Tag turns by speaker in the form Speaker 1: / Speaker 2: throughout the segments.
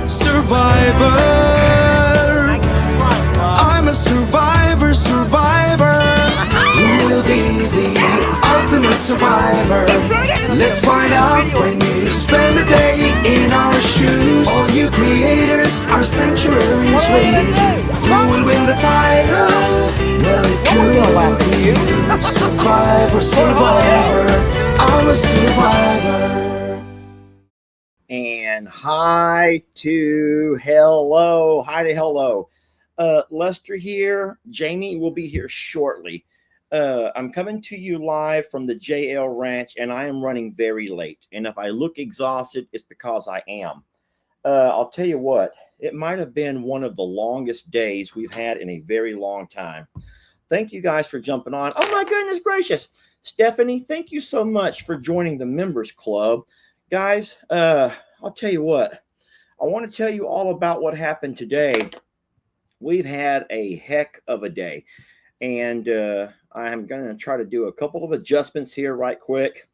Speaker 1: Survivor. I'm a survivor, survivor. Who will be the ultimate survivor? Let's find out when you spend the day in our shoes. All you creators, our sanctuary is waiting. Who will win the title? Well, it could be you. Survivor, survivor. I'm a survivor.
Speaker 2: And hi to hello. Lester here. Jamie will be here shortly. I'm coming to you live from the JL Ranch, and I am running very late. And if I look exhausted, it's because I am. I'll tell you what, it might have been one of the longest days we've had in a very long time. Thank you guys for jumping on. Oh my goodness gracious. Stephanie, thank you so much for joining the members club. Guys, I'll tell you what, I want to tell you all about what happened today. We've had a heck of a day, and I'm going to try to do a couple of adjustments here right quick.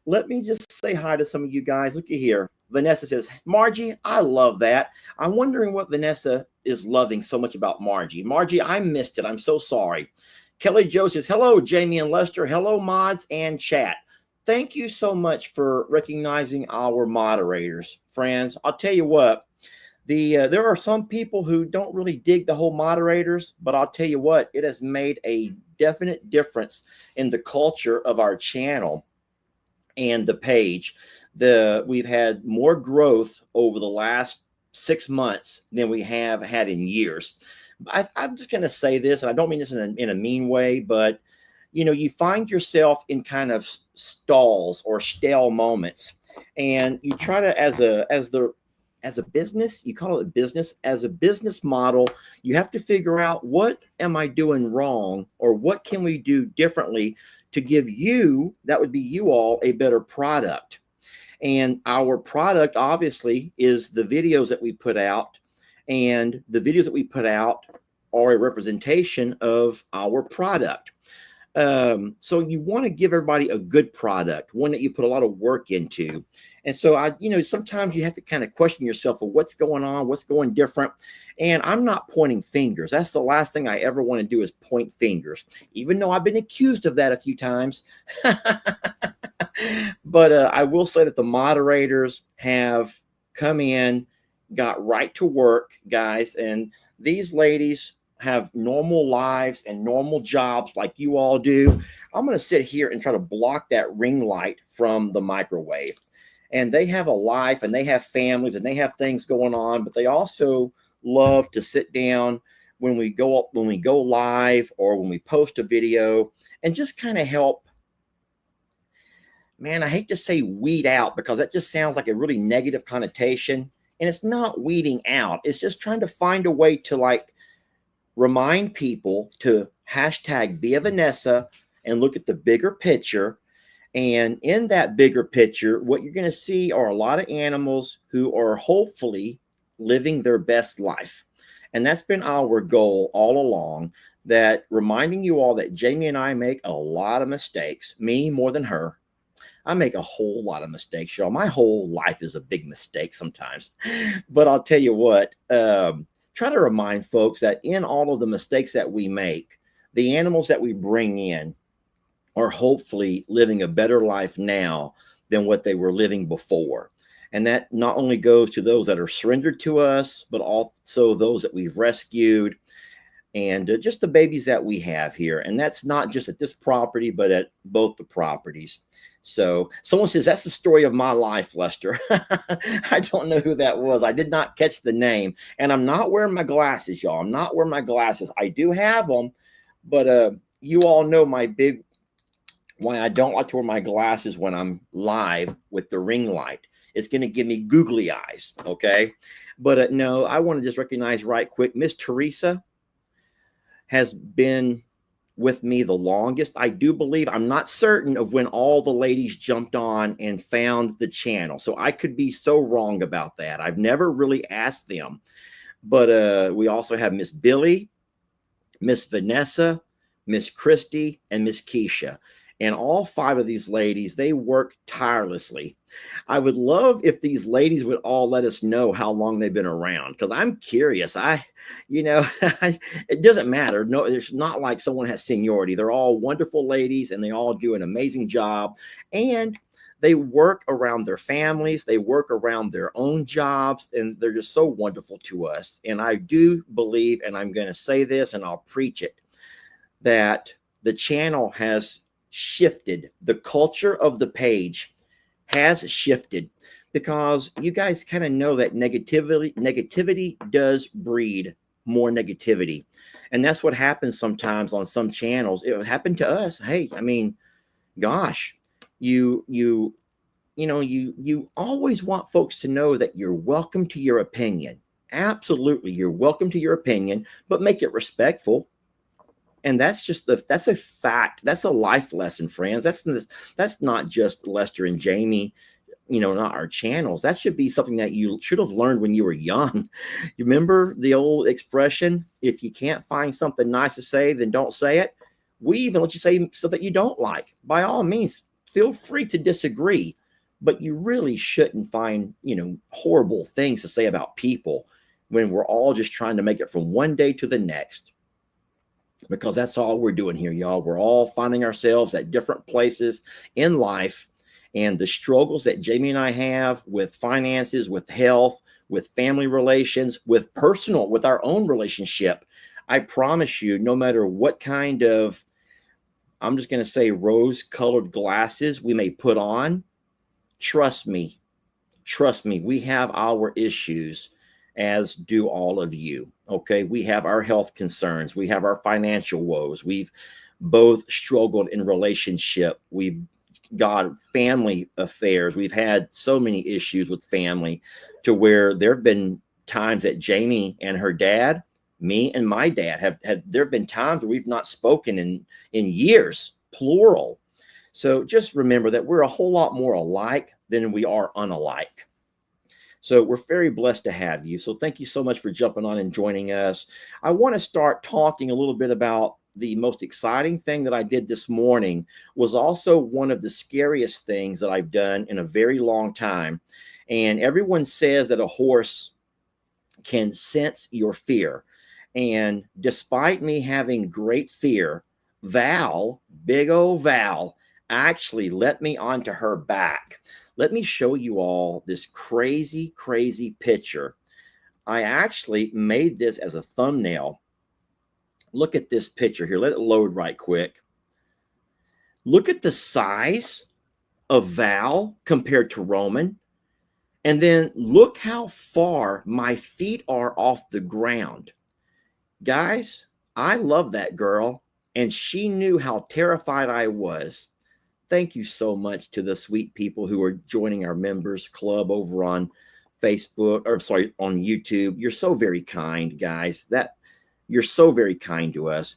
Speaker 2: Let me just say hi to some of you guys. Looky here. Vanessa says, Margie, I love that. I'm wondering what Vanessa is loving so much about Margie. Margie, I missed it. I'm so sorry. Kelly Jo says, hello, Jamie and Lester. Hello, mods and chat. Thank you so much for recognizing our moderators, friends. I'll tell you what, there are some people who don't really dig the whole moderators, but I'll tell you what, it has made a definite difference in the culture of our channel and the page. We've had more growth over the last 6 months than we have had in years. I'm just going to say this, and I don't mean this in a mean way, but you know, you find yourself in kind of stalls or stale moments, and you try to, as a business, you call it business, as a business model, you have to figure out, what am I doing wrong, or what can we do differently to give you, that would be you all, a better product. And our product obviously is the videos that we put out, and the videos that we put out are a representation of our product. So you want to give everybody a good product, one that you put a lot of work into. And so sometimes you have to kind of question yourself of what's going on, what's going different. And I'm not pointing fingers. That's the last thing I ever want to do, is point fingers, even though I've been accused of that a few times. But I will say that the moderators have come in, got right to work, guys. And these ladies have normal lives and normal jobs like you all do. I'm going to sit here and try to block that ring light from the microwave. And they have a life, and they have families, and they have things going on, but they also love to sit down when we go live, or when we post a video, and just kind of help. Man, I hate to say weed out, because that just sounds like a really negative connotation. And it's not weeding out. It's just trying to find a way to remind people to hashtag be a Vanessa and look at the bigger picture. And in that bigger picture, what you're going to see are a lot of animals who are hopefully living their best life. And that's been our goal all along, that reminding you all that Jamie and I make a lot of mistakes, me more than her. I make a whole lot of mistakes, y'all. My whole life is a big mistake sometimes. But I'll tell you what, try to remind folks that in all of the mistakes that we make, the animals that we bring in are hopefully living a better life now than what they were living before. And that not only goes to those that are surrendered to us, but also those that we've rescued, and just the babies that we have here. And that's not just at this property, but at both the properties. So someone says, that's the story of my life, Lester. I don't know who that was. I did not catch the name. And I'm not wearing my glasses, y'all. I'm not wearing my glasses. I do have them, but you all know why I don't like to wear my glasses when I'm live with the ring light. It's going to give me googly eyes, okay? But no, I want to just recognize right quick, Miss Teresa has been with me the longest. I do believe, I'm not certain of when all the ladies jumped on and found the channel, so I could be so wrong about that. I've never really asked them. But we also have Miss Billy, Miss Vanessa, Miss Christy, and Miss Keisha. And all 5 of these ladies, they work tirelessly. I would love if these ladies would all let us know how long they've been around, because I'm curious. It doesn't matter. No, it's not like someone has seniority. They're all wonderful ladies and they all do an amazing job. And they work around their families, they work around their own jobs, and they're just so wonderful to us. And I do believe, and I'm going to say this and I'll preach it, that the channel has shifted. The culture of the page has shifted, because you guys kind of know that negativity does breed more negativity. And that's what happens sometimes on some channels. It happened to us. Hey, I mean, gosh, you always want folks to know that you're welcome to your opinion. Absolutely, you're welcome to your opinion, but make it respectful. And that's a fact. That's a life lesson, friends. That's not just Lester and Jamie, not our channels. That should be something that you should have learned when you were young. You remember the old expression, if you can't find something nice to say, then don't say it. We even let you say stuff that you don't like. By all means, feel free to disagree, but you really shouldn't find, horrible things to say about people when we're all just trying to make it from one day to the next. Because that's all we're doing here, y'all. We're all finding ourselves at different places in life, and the struggles that Jamie and I have with finances, with health, with family relations, with our own relationship. I promise you, no matter what kind of, I'm just going to say, rose-colored glasses we may put on, trust me, we have our issues, as do all of you. Okay, we have our health concerns, we have our financial woes, we've both struggled in relationship, we've got family affairs, we've had so many issues with family, to where there have been times that Jamie and her dad, me and my dad have there have been times where we've not spoken in years, plural. So just remember that we're a whole lot more alike than we are unalike. So we're very blessed to have you. So thank you so much for jumping on and joining us. I want to start talking a little bit about the most exciting thing that I did this morning. Was also one of the scariest things that I've done in a very long time. And everyone says that a horse can sense your fear. And despite me having great fear, Val, big old Val, actually let me onto her back. Let me show you all this crazy, crazy picture. I actually made this as a thumbnail. Look at this picture here. Let it load right quick. Look at the size of Val compared to Roman. And then look how far my feet are off the ground. Guys, I love that girl, and she knew how terrified I was. Thank you so much to the sweet people who are joining our members club over on Facebook, or sorry, on YouTube. You're so very kind, guys. You're so very kind to us.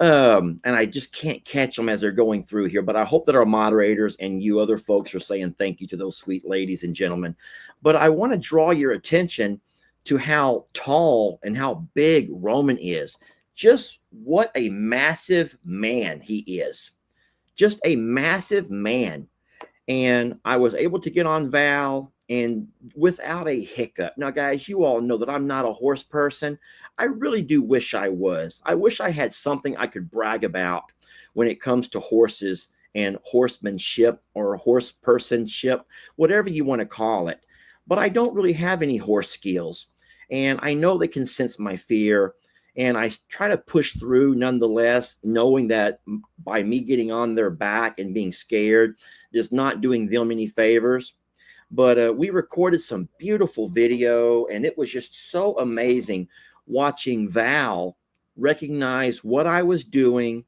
Speaker 2: And I just can't catch them as they're going through here, but I hope that our moderators and you other folks are saying thank you to those sweet ladies and gentlemen. But I want to draw your attention to how tall and how big Roman is. Just what a massive man he is. Just a massive man. And I was able to get on Val and without a hiccup. Now, guys, you all know that I'm not a horse person. I really do wish I was. I wish I had something I could brag about when it comes to horses and horsemanship or horse personship, whatever you want to call it. But I don't really have any horse skills. And I know they can sense my fear. And I try to push through nonetheless, knowing that by me getting on their back and being scared is not doing them any favors. But we recorded some beautiful video, and it was just so amazing watching Val recognize what I was doing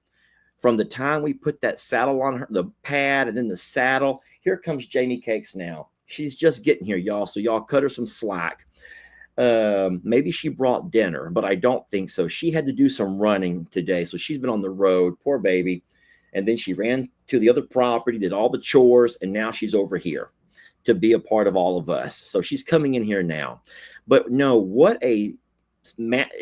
Speaker 2: from the time we put that saddle on her, the pad, and then the saddle. Here comes Jamie Cakes now. She's just getting here, y'all. So y'all cut her some slack. Maybe she brought dinner, but I don't think so. She had to do some running today, so she's been on the road, poor baby. And then she ran to the other property, did all the chores, and now she's over here to be a part of all of us. So she's coming in here now. But no, what a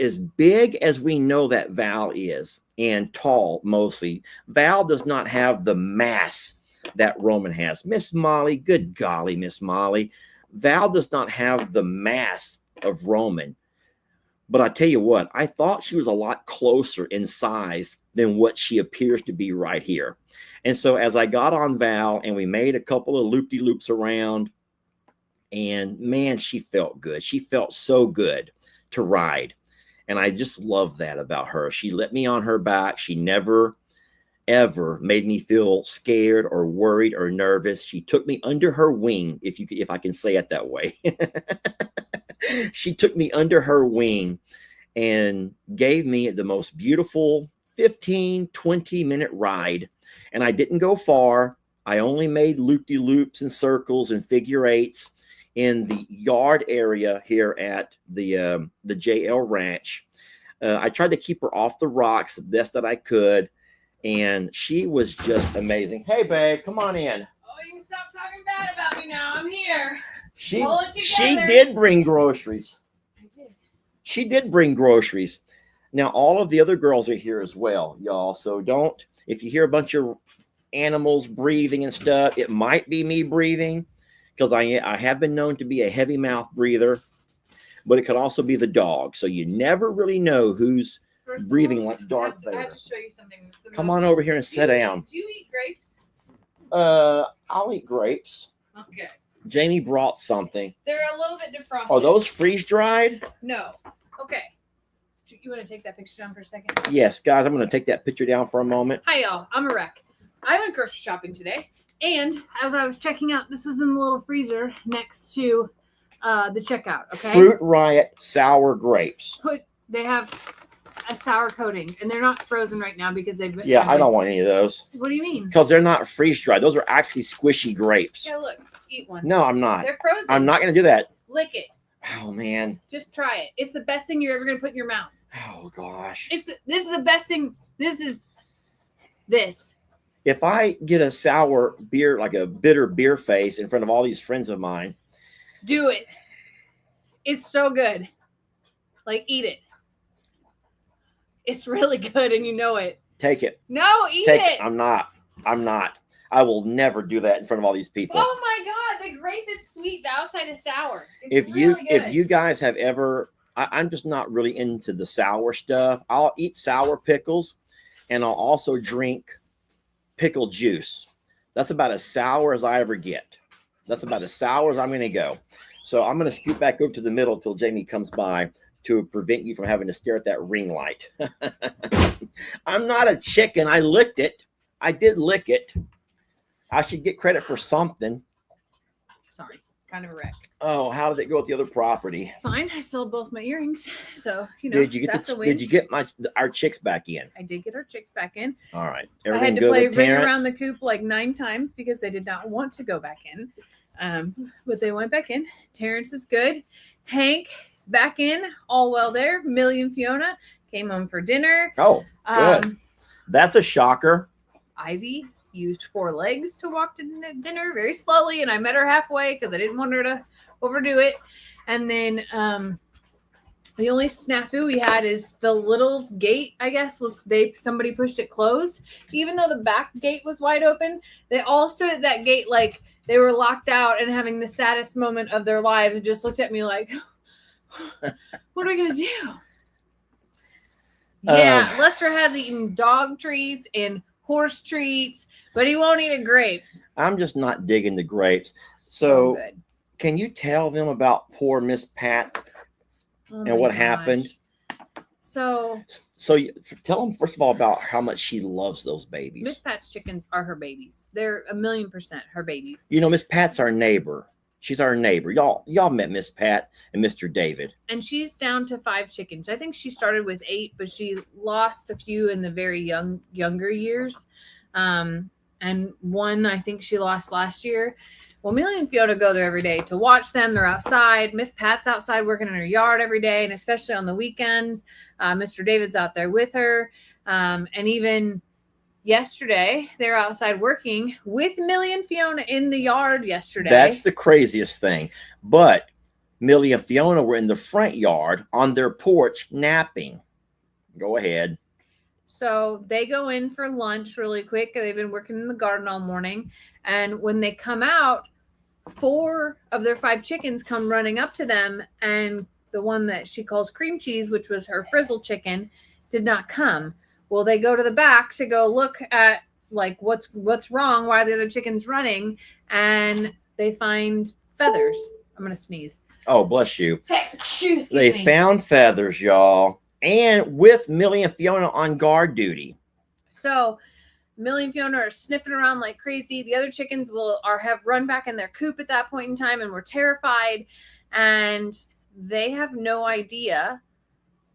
Speaker 2: as big as we know that Val is, and tall mostly, Val does not have the mass that Roman has. Miss Molly, good golly, Miss Molly, Val does not have the mass of Roman. But I tell you what, I thought she was a lot closer in size than what she appears to be right here. And so as I got on Val and we made a couple of loop-de-loops around, and man, she felt good. She felt so good to ride. And I just love that about her. She let me on her back. She never, ever made me feel scared or worried or nervous. She took me under her wing, if I can say it that way. She took me under her wing and gave me the most beautiful 15-20 minute ride. And I didn't go far. I only made loop-de-loops and circles and figure eights in the yard area here at the JL Ranch. I tried to keep her off the rocks the best that I could, and she was just amazing. Hey, babe, come on in.
Speaker 3: Oh, you can stop talking bad about me now. I'm here.
Speaker 2: She
Speaker 3: She
Speaker 2: did bring groceries.
Speaker 3: I did.
Speaker 2: She did bring groceries. Now, all of the other girls are here as well, y'all. So don't, if you hear a bunch of animals breathing and stuff, it might be me breathing, because I have been known to be a heavy mouth breather, but it could also be the dog. So you never really know who's breathing like Darth Vader.
Speaker 3: I have to show you something.
Speaker 2: Come on over here and sit down.
Speaker 3: Do you eat grapes?
Speaker 2: I'll eat grapes.
Speaker 3: Okay.
Speaker 2: Jamie brought something.
Speaker 3: They're a little bit defrosted.
Speaker 2: Are those freeze dried?
Speaker 3: No. Okay. You want to take that picture down for a second?
Speaker 2: Yes, guys, I'm going to take that picture down for a moment.
Speaker 3: Hi, y'all. I'm a wreck. I went grocery shopping today, and as I was checking out, this was in the little freezer next to the checkout. Okay.
Speaker 2: Fruit Riot sour grapes.
Speaker 3: They have a sour coating, and they're not frozen right now because they've been.
Speaker 2: Yeah, I don't want any of those.
Speaker 3: What do you mean?
Speaker 2: Because they're not freeze dried. Those are actually squishy grapes.
Speaker 3: Yeah, look. Eat one.
Speaker 2: No, I'm not.
Speaker 3: They're frozen.
Speaker 2: I'm not going to do that.
Speaker 3: Lick it.
Speaker 2: Oh, man.
Speaker 3: Just try it. It's the best thing you're ever going to put in your mouth.
Speaker 2: Oh, gosh.
Speaker 3: This is the best thing. This is this.
Speaker 2: If I get a sour beer, like a bitter beer face in front of all these friends of mine.
Speaker 3: Do it. It's so good. Like, eat it. It's really good, and you know it.
Speaker 2: Take it.
Speaker 3: No, eat
Speaker 2: Take
Speaker 3: it.
Speaker 2: I'm not. I will never do that in front of all these people.
Speaker 3: Oh my God, the grape is sweet. The outside is sour. It's
Speaker 2: If you guys have ever, I'm just not really into the sour stuff. I'll eat sour pickles, and I'll also drink pickle juice. That's about as sour as I ever get. That's about as sour as I'm going to go. So I'm going to scoot back over to the middle till Jamie comes by to prevent you from having to stare at that ring light. I'm not a chicken. I licked it. I did lick it. I should get credit for something.
Speaker 3: Sorry, kind of a wreck.
Speaker 2: Oh, how did it go with the other property?
Speaker 3: Fine, I sold both my earrings, so you know.
Speaker 2: Did you get Did you get our chicks back in?
Speaker 3: I did get our chicks back in.
Speaker 2: All right.
Speaker 3: I had to ring around the coop like 9 times because they did not want to go back in. But they went back in. Terrence is good. Hank is back in. All well there. Millie and Fiona came home for dinner.
Speaker 2: Oh, good. That's a shocker.
Speaker 3: Ivy used 4 legs to walk to dinner very slowly, and I met her halfway because I didn't want her to overdo it. And then the only snafu we had is the little's gate, I guess, somebody pushed it closed. Even though the back gate was wide open, they all stood at that gate like they were locked out and having the saddest moment of their lives and just looked at me like, what are we going to do? Yeah, Lester has eaten dog treats and horse treats, but he won't eat a grape.
Speaker 2: I'm just not digging the grapes. So can you tell them about poor Miss Pat and what happened? So tell them, first of all, about how much she loves those babies.
Speaker 3: Miss Pat's chickens are her babies. They're 1,000,000% her babies.
Speaker 2: You know, Miss Pat's our neighbor. She's our neighbor. Y'all met Miss Pat and Mr. David. And
Speaker 3: she's down to 5 chickens. I think she started with 8, but she lost a few in the very younger years. And one I think she lost last year. Well, Millie and Fiona go there every day to watch them. They're outside. Miss Pat's outside working in her yard every day, and especially on the weekends. Mr. David's out there with her. And even yesterday, they're outside working with Millie and Fiona in the yard yesterday.
Speaker 2: That's the craziest thing. But Millie and Fiona were in the front yard on their porch napping. Go ahead.
Speaker 3: So they go in for lunch really quick. They've been working in the garden all morning. And when they come out, 4 of their 5 chickens come running up to them. And the one that she calls cream cheese, which was her frizzle chicken, did not come. Well, they go to the back to go look at like what's wrong, why are the other chickens running, and they find feathers. I'm gonna sneeze.
Speaker 2: Oh, bless you.
Speaker 3: Excuse
Speaker 2: They
Speaker 3: me.
Speaker 2: found feathers, y'all, and with Millie and Fiona on guard duty.
Speaker 3: So Millie and Fiona are sniffing around like crazy. The other chickens have run back in their coop at that point in time and were terrified, and they have no idea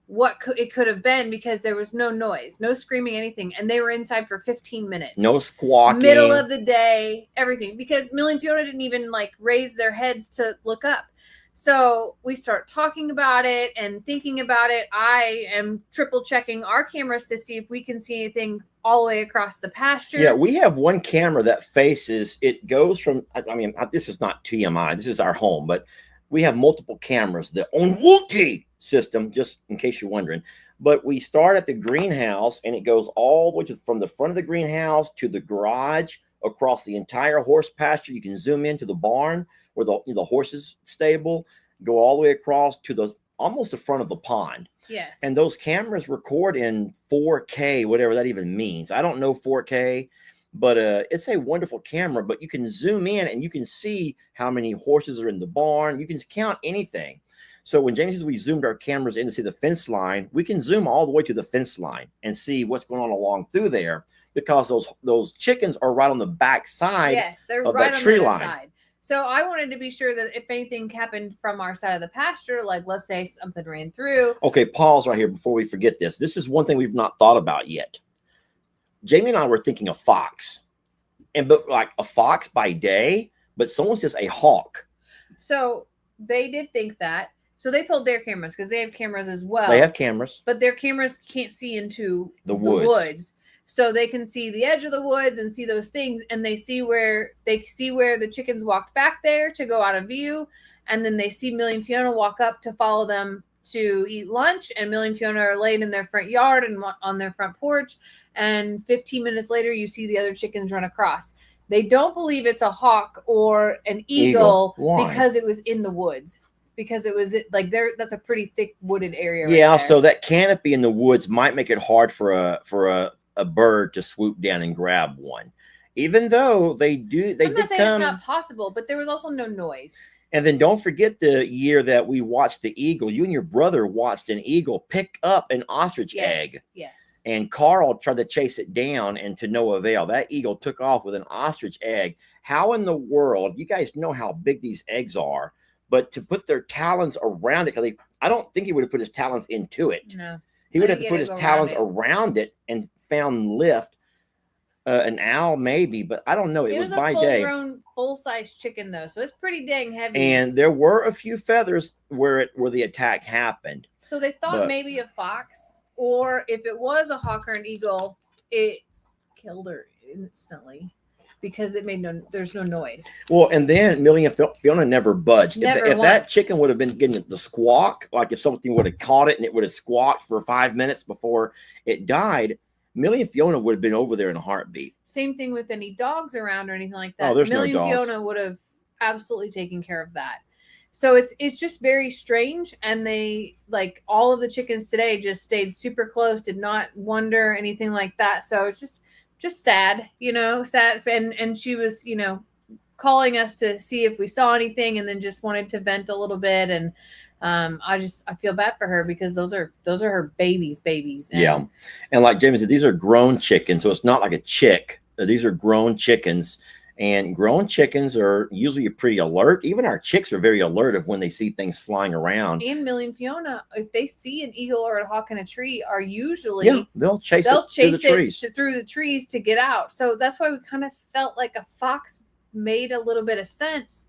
Speaker 3: what it could have been because there was no noise, no screaming, anything, and they were inside for 15 minutes.
Speaker 2: No squawking.
Speaker 3: Middle of the day, everything, because Millie and Fiona didn't even like raise their heads to look up. So we start talking about it and thinking about it. I am triple checking our cameras to see if we can see anything all the way across the pasture.
Speaker 2: Yeah, we have one camera that faces, it goes from, I mean, this is not TMI, this is our home, but we have multiple cameras, the Onwuti system, just in case you're wondering. But we start at the greenhouse and it goes all the way from the front of the greenhouse to the garage, across the entire horse pasture. You can zoom into the barn where the horses stable, go all the way across to almost the front of the pond.
Speaker 3: Yes.
Speaker 2: And those cameras record in 4K, whatever that even means. I don't know 4K, but it's a wonderful camera. But you can zoom in and you can see how many horses are in the barn. You can count anything. So when Jamie says we zoomed our cameras in to see the fence line, we can zoom all the way to the fence line and see what's going on along through there, because those chickens are right on the back side.
Speaker 3: Yes, they're
Speaker 2: of
Speaker 3: right
Speaker 2: that
Speaker 3: on
Speaker 2: tree
Speaker 3: the other
Speaker 2: line.
Speaker 3: side. So I wanted to be sure that if anything happened from our side of the pasture, like let's say something ran through.
Speaker 2: Okay, pause right here before we forget this. This is one thing we've not thought about yet. Jamie and I were thinking a fox, but like a fox by day, but someone says a hawk.
Speaker 3: So they did think that. So they pulled their cameras because they have cameras as well.
Speaker 2: They have cameras,
Speaker 3: but their cameras can't see into
Speaker 2: the woods.
Speaker 3: So they can see the edge of the woods and see those things, and they see where the chickens walked back there to go out of view, and then they see Millie and Fiona walk up to follow them to eat lunch, and Millie and Fiona are laying in their front yard and on their front porch, and 15 minutes later you see the other chickens run across. They don't believe it's a hawk or an eagle.
Speaker 2: Why?
Speaker 3: Because it was in the woods. Because it was like that's a pretty thick wooded area.
Speaker 2: Yeah,
Speaker 3: right there.
Speaker 2: so that canopy in the woods might make it hard for a bird to swoop down and grab one, even though they
Speaker 3: I'm not saying it's not possible, but there was also no noise.
Speaker 2: And then don't forget the year that we watched the eagle. You and your brother watched an eagle pick up an ostrich egg.
Speaker 3: Yes.
Speaker 2: And Carl tried to chase it down, and to no avail. That eagle took off with an ostrich egg. How in the world? You guys know how big these eggs are, but to put their talons around it, because I don't think he would have put his talons into it.
Speaker 3: No.
Speaker 2: He would have to put his talons around it and found lift. An owl maybe, but I don't know. It was by day.
Speaker 3: It was a full-grown, full-size chicken though, so it's pretty dang heavy.
Speaker 2: And there were a few feathers where the attack happened.
Speaker 3: So they thought maybe a fox, or if it was a hawk or an eagle, it killed her instantly because there's no noise.
Speaker 2: Well, and then Millie and Fiona never budged. If that chicken would have been getting the squawk, like if something would have caught it and it would have squawked for 5 minutes before it died, Millie and Fiona would have been over there in a heartbeat.
Speaker 3: Same thing with any dogs around or anything like that.
Speaker 2: Oh, there's
Speaker 3: Millie
Speaker 2: no
Speaker 3: and
Speaker 2: dogs.
Speaker 3: Fiona would have absolutely taken care of that. So it's just very strange. And they, like, all of the chickens today just stayed super close, did not wonder anything like that. So it's just sad, sad. And she was, calling us to see if we saw anything, and then just wanted to vent a little bit. And I feel bad for her because those are her babies. And,
Speaker 2: yeah. And like Jamie said, these are grown chickens. So it's not like a chick. These are grown chickens, and grown chickens are usually pretty alert. Even our chicks are very alert of when they see things flying around.
Speaker 3: And Millie and Fiona, if they see an eagle or a hawk in a tree, are usually
Speaker 2: they'll chase it
Speaker 3: through the trees to get out. So that's why we kind of felt like a fox made a little bit of sense.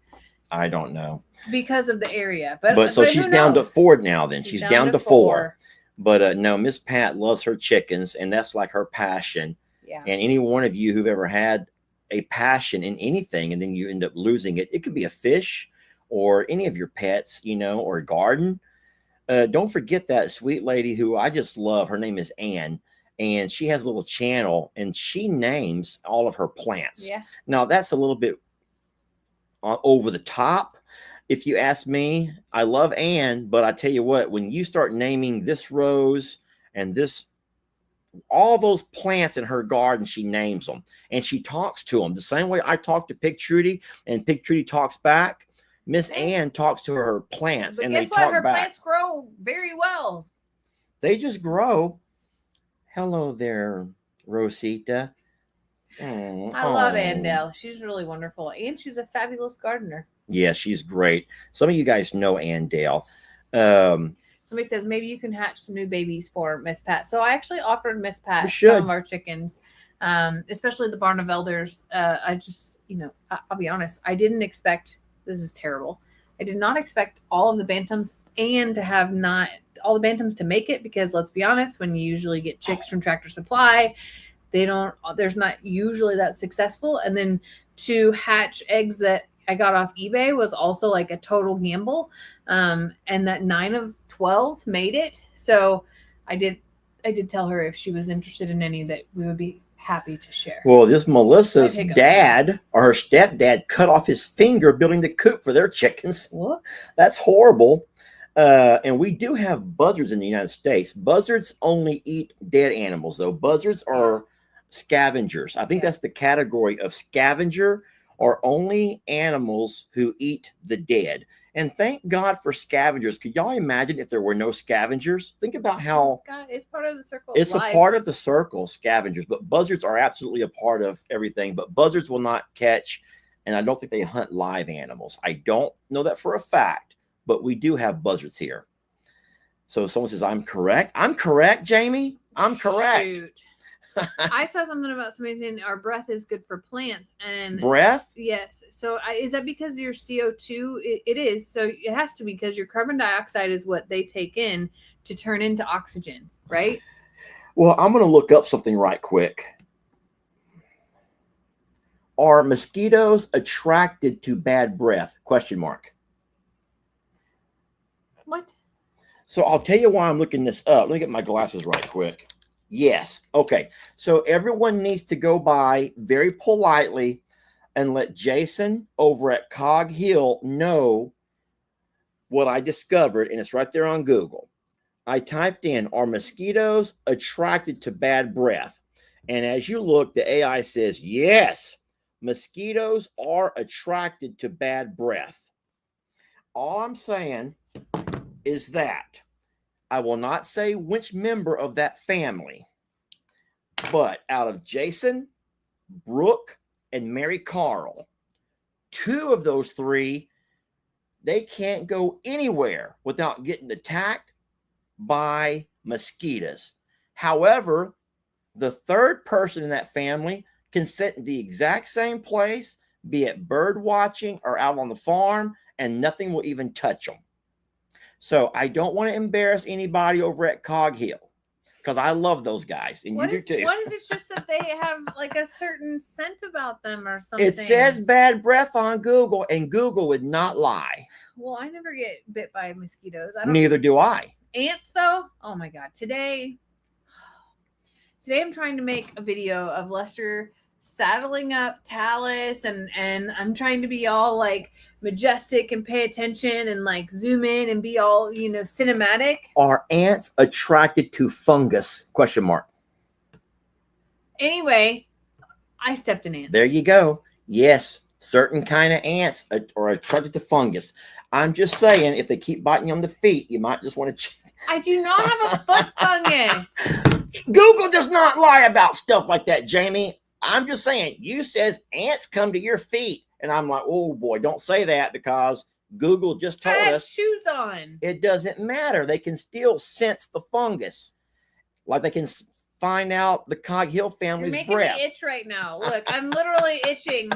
Speaker 2: I don't know.
Speaker 3: Because of the area. But
Speaker 2: so she's down to 4 now then. She's down to 4. But no, Miss Pat loves her chickens, and that's like her passion.
Speaker 3: Yeah.
Speaker 2: And any one of you who've ever had a passion in anything and then you end up losing it, it could be a fish or any of your pets, you know, or garden, don't forget that sweet lady who I just love. Her name is Ann, and she has a little channel and she names all of her plants.
Speaker 3: Yeah.
Speaker 2: Now, that's a little bit over the top. If you ask me, I love Ann, but I tell you what, when you start naming this rose and this, all those plants in her garden, she names them and she talks to them the same way I talk to Pig Trudy and Pig Trudy talks back. Miss Ann talks to her plants,
Speaker 3: But
Speaker 2: and
Speaker 3: guess
Speaker 2: they
Speaker 3: what?
Speaker 2: talk
Speaker 3: Her
Speaker 2: back.
Speaker 3: plants grow very well.
Speaker 2: They just grow. Hello there, Rosita.
Speaker 3: I love Andel. She's really wonderful, and she's a fabulous gardener.
Speaker 2: Yeah, she's great. Some of you guys know Andale.
Speaker 3: Somebody says maybe you can hatch some new babies for Miss Pat. So I actually offered Miss Pat
Speaker 2: We should.
Speaker 3: some of our chickens, especially the Barn of Elders. I just, you know, I'll be honest. I didn't expect, this is terrible. I did not expect all of the bantams and to have not all the bantams to make it, because let's be honest, when you usually get chicks from Tractor Supply, there's not usually that successful. And then to hatch eggs that I got off eBay was also like a total gamble. And that 9 of 12 made it. So I did tell her if she was interested in any that we would be happy to share.
Speaker 2: Well, this Melissa's dad or her stepdad cut off his finger building the coop for their chickens.
Speaker 3: What?
Speaker 2: That's horrible. And we do have buzzards in the United States. Buzzards only eat dead animals, though. Buzzards are scavengers. I think that's the category of scavenger, are only animals who eat the dead. And thank God for scavengers. Could y'all imagine if there were no scavengers? Think about how
Speaker 3: it's part of the circle.
Speaker 2: It's a part of the circle, scavengers. But buzzards are absolutely a part of everything. But buzzards will not catch, and I don't think they hunt live animals. I don't know that for a fact, but we do have buzzards here. So if someone says I'm correct, I'm correct, Jamie. I'm correct.
Speaker 3: Shoot. I saw something about somebody saying our breath is good for plants. And
Speaker 2: breath?
Speaker 3: Yes. So is that because your CO2? It is. So it has to be, because your carbon dioxide is what they take in to turn into oxygen, right?
Speaker 2: Well, I'm going to look up something right quick. Are mosquitoes attracted to bad breath? Question mark.
Speaker 3: What?
Speaker 2: So I'll tell you why I'm looking this up. Let me get my glasses right quick. Yes. Okay. So everyone needs to go by very politely and let Jason over at Cog Hill know what I discovered. And it's right there on Google. I typed in, are mosquitoes attracted to bad breath? And as you look, the AI says, yes, mosquitoes are attracted to bad breath. All I'm saying is that I will not say which member of that family, but out of Jason, Brooke, and Mary Carl, 2 of those 3, they can't go anywhere without getting attacked by mosquitoes. However, the 3rd person in that family can sit in the exact same place, be it bird watching or out on the farm, and nothing will even touch them. So I don't want to embarrass anybody over at Cog Hill, because I love those guys, and you do too.
Speaker 3: What if it's just that they have like a certain scent about them or something?
Speaker 2: It says bad breath on Google, and Google would not lie.
Speaker 3: Well, I never get bit by mosquitoes.
Speaker 2: Neither do I.
Speaker 3: Ants, though? Oh my God. Today I'm trying to make a video of Lester saddling up Talus, and I'm trying to be all like majestic and pay attention and like zoom in and be all, you know, cinematic.
Speaker 2: Are ants attracted to fungus? Question mark.
Speaker 3: Anyway, I stepped in ants.
Speaker 2: There you go. Yes, certain kind of ants are attracted to fungus. I'm just saying, if they keep biting you on the feet, you might just want to check.
Speaker 3: I do not have a foot fungus.
Speaker 2: Google does not lie about stuff like that, Jamie. I'm just saying, you says ants come to your feet. And I'm like, oh boy, don't say that, because Google just told us
Speaker 3: shoes on.
Speaker 2: It doesn't matter. They can still sense the fungus. Like they can find out the Cog Hill family's breath.
Speaker 3: You're making me itch right now. Look, I'm literally itching.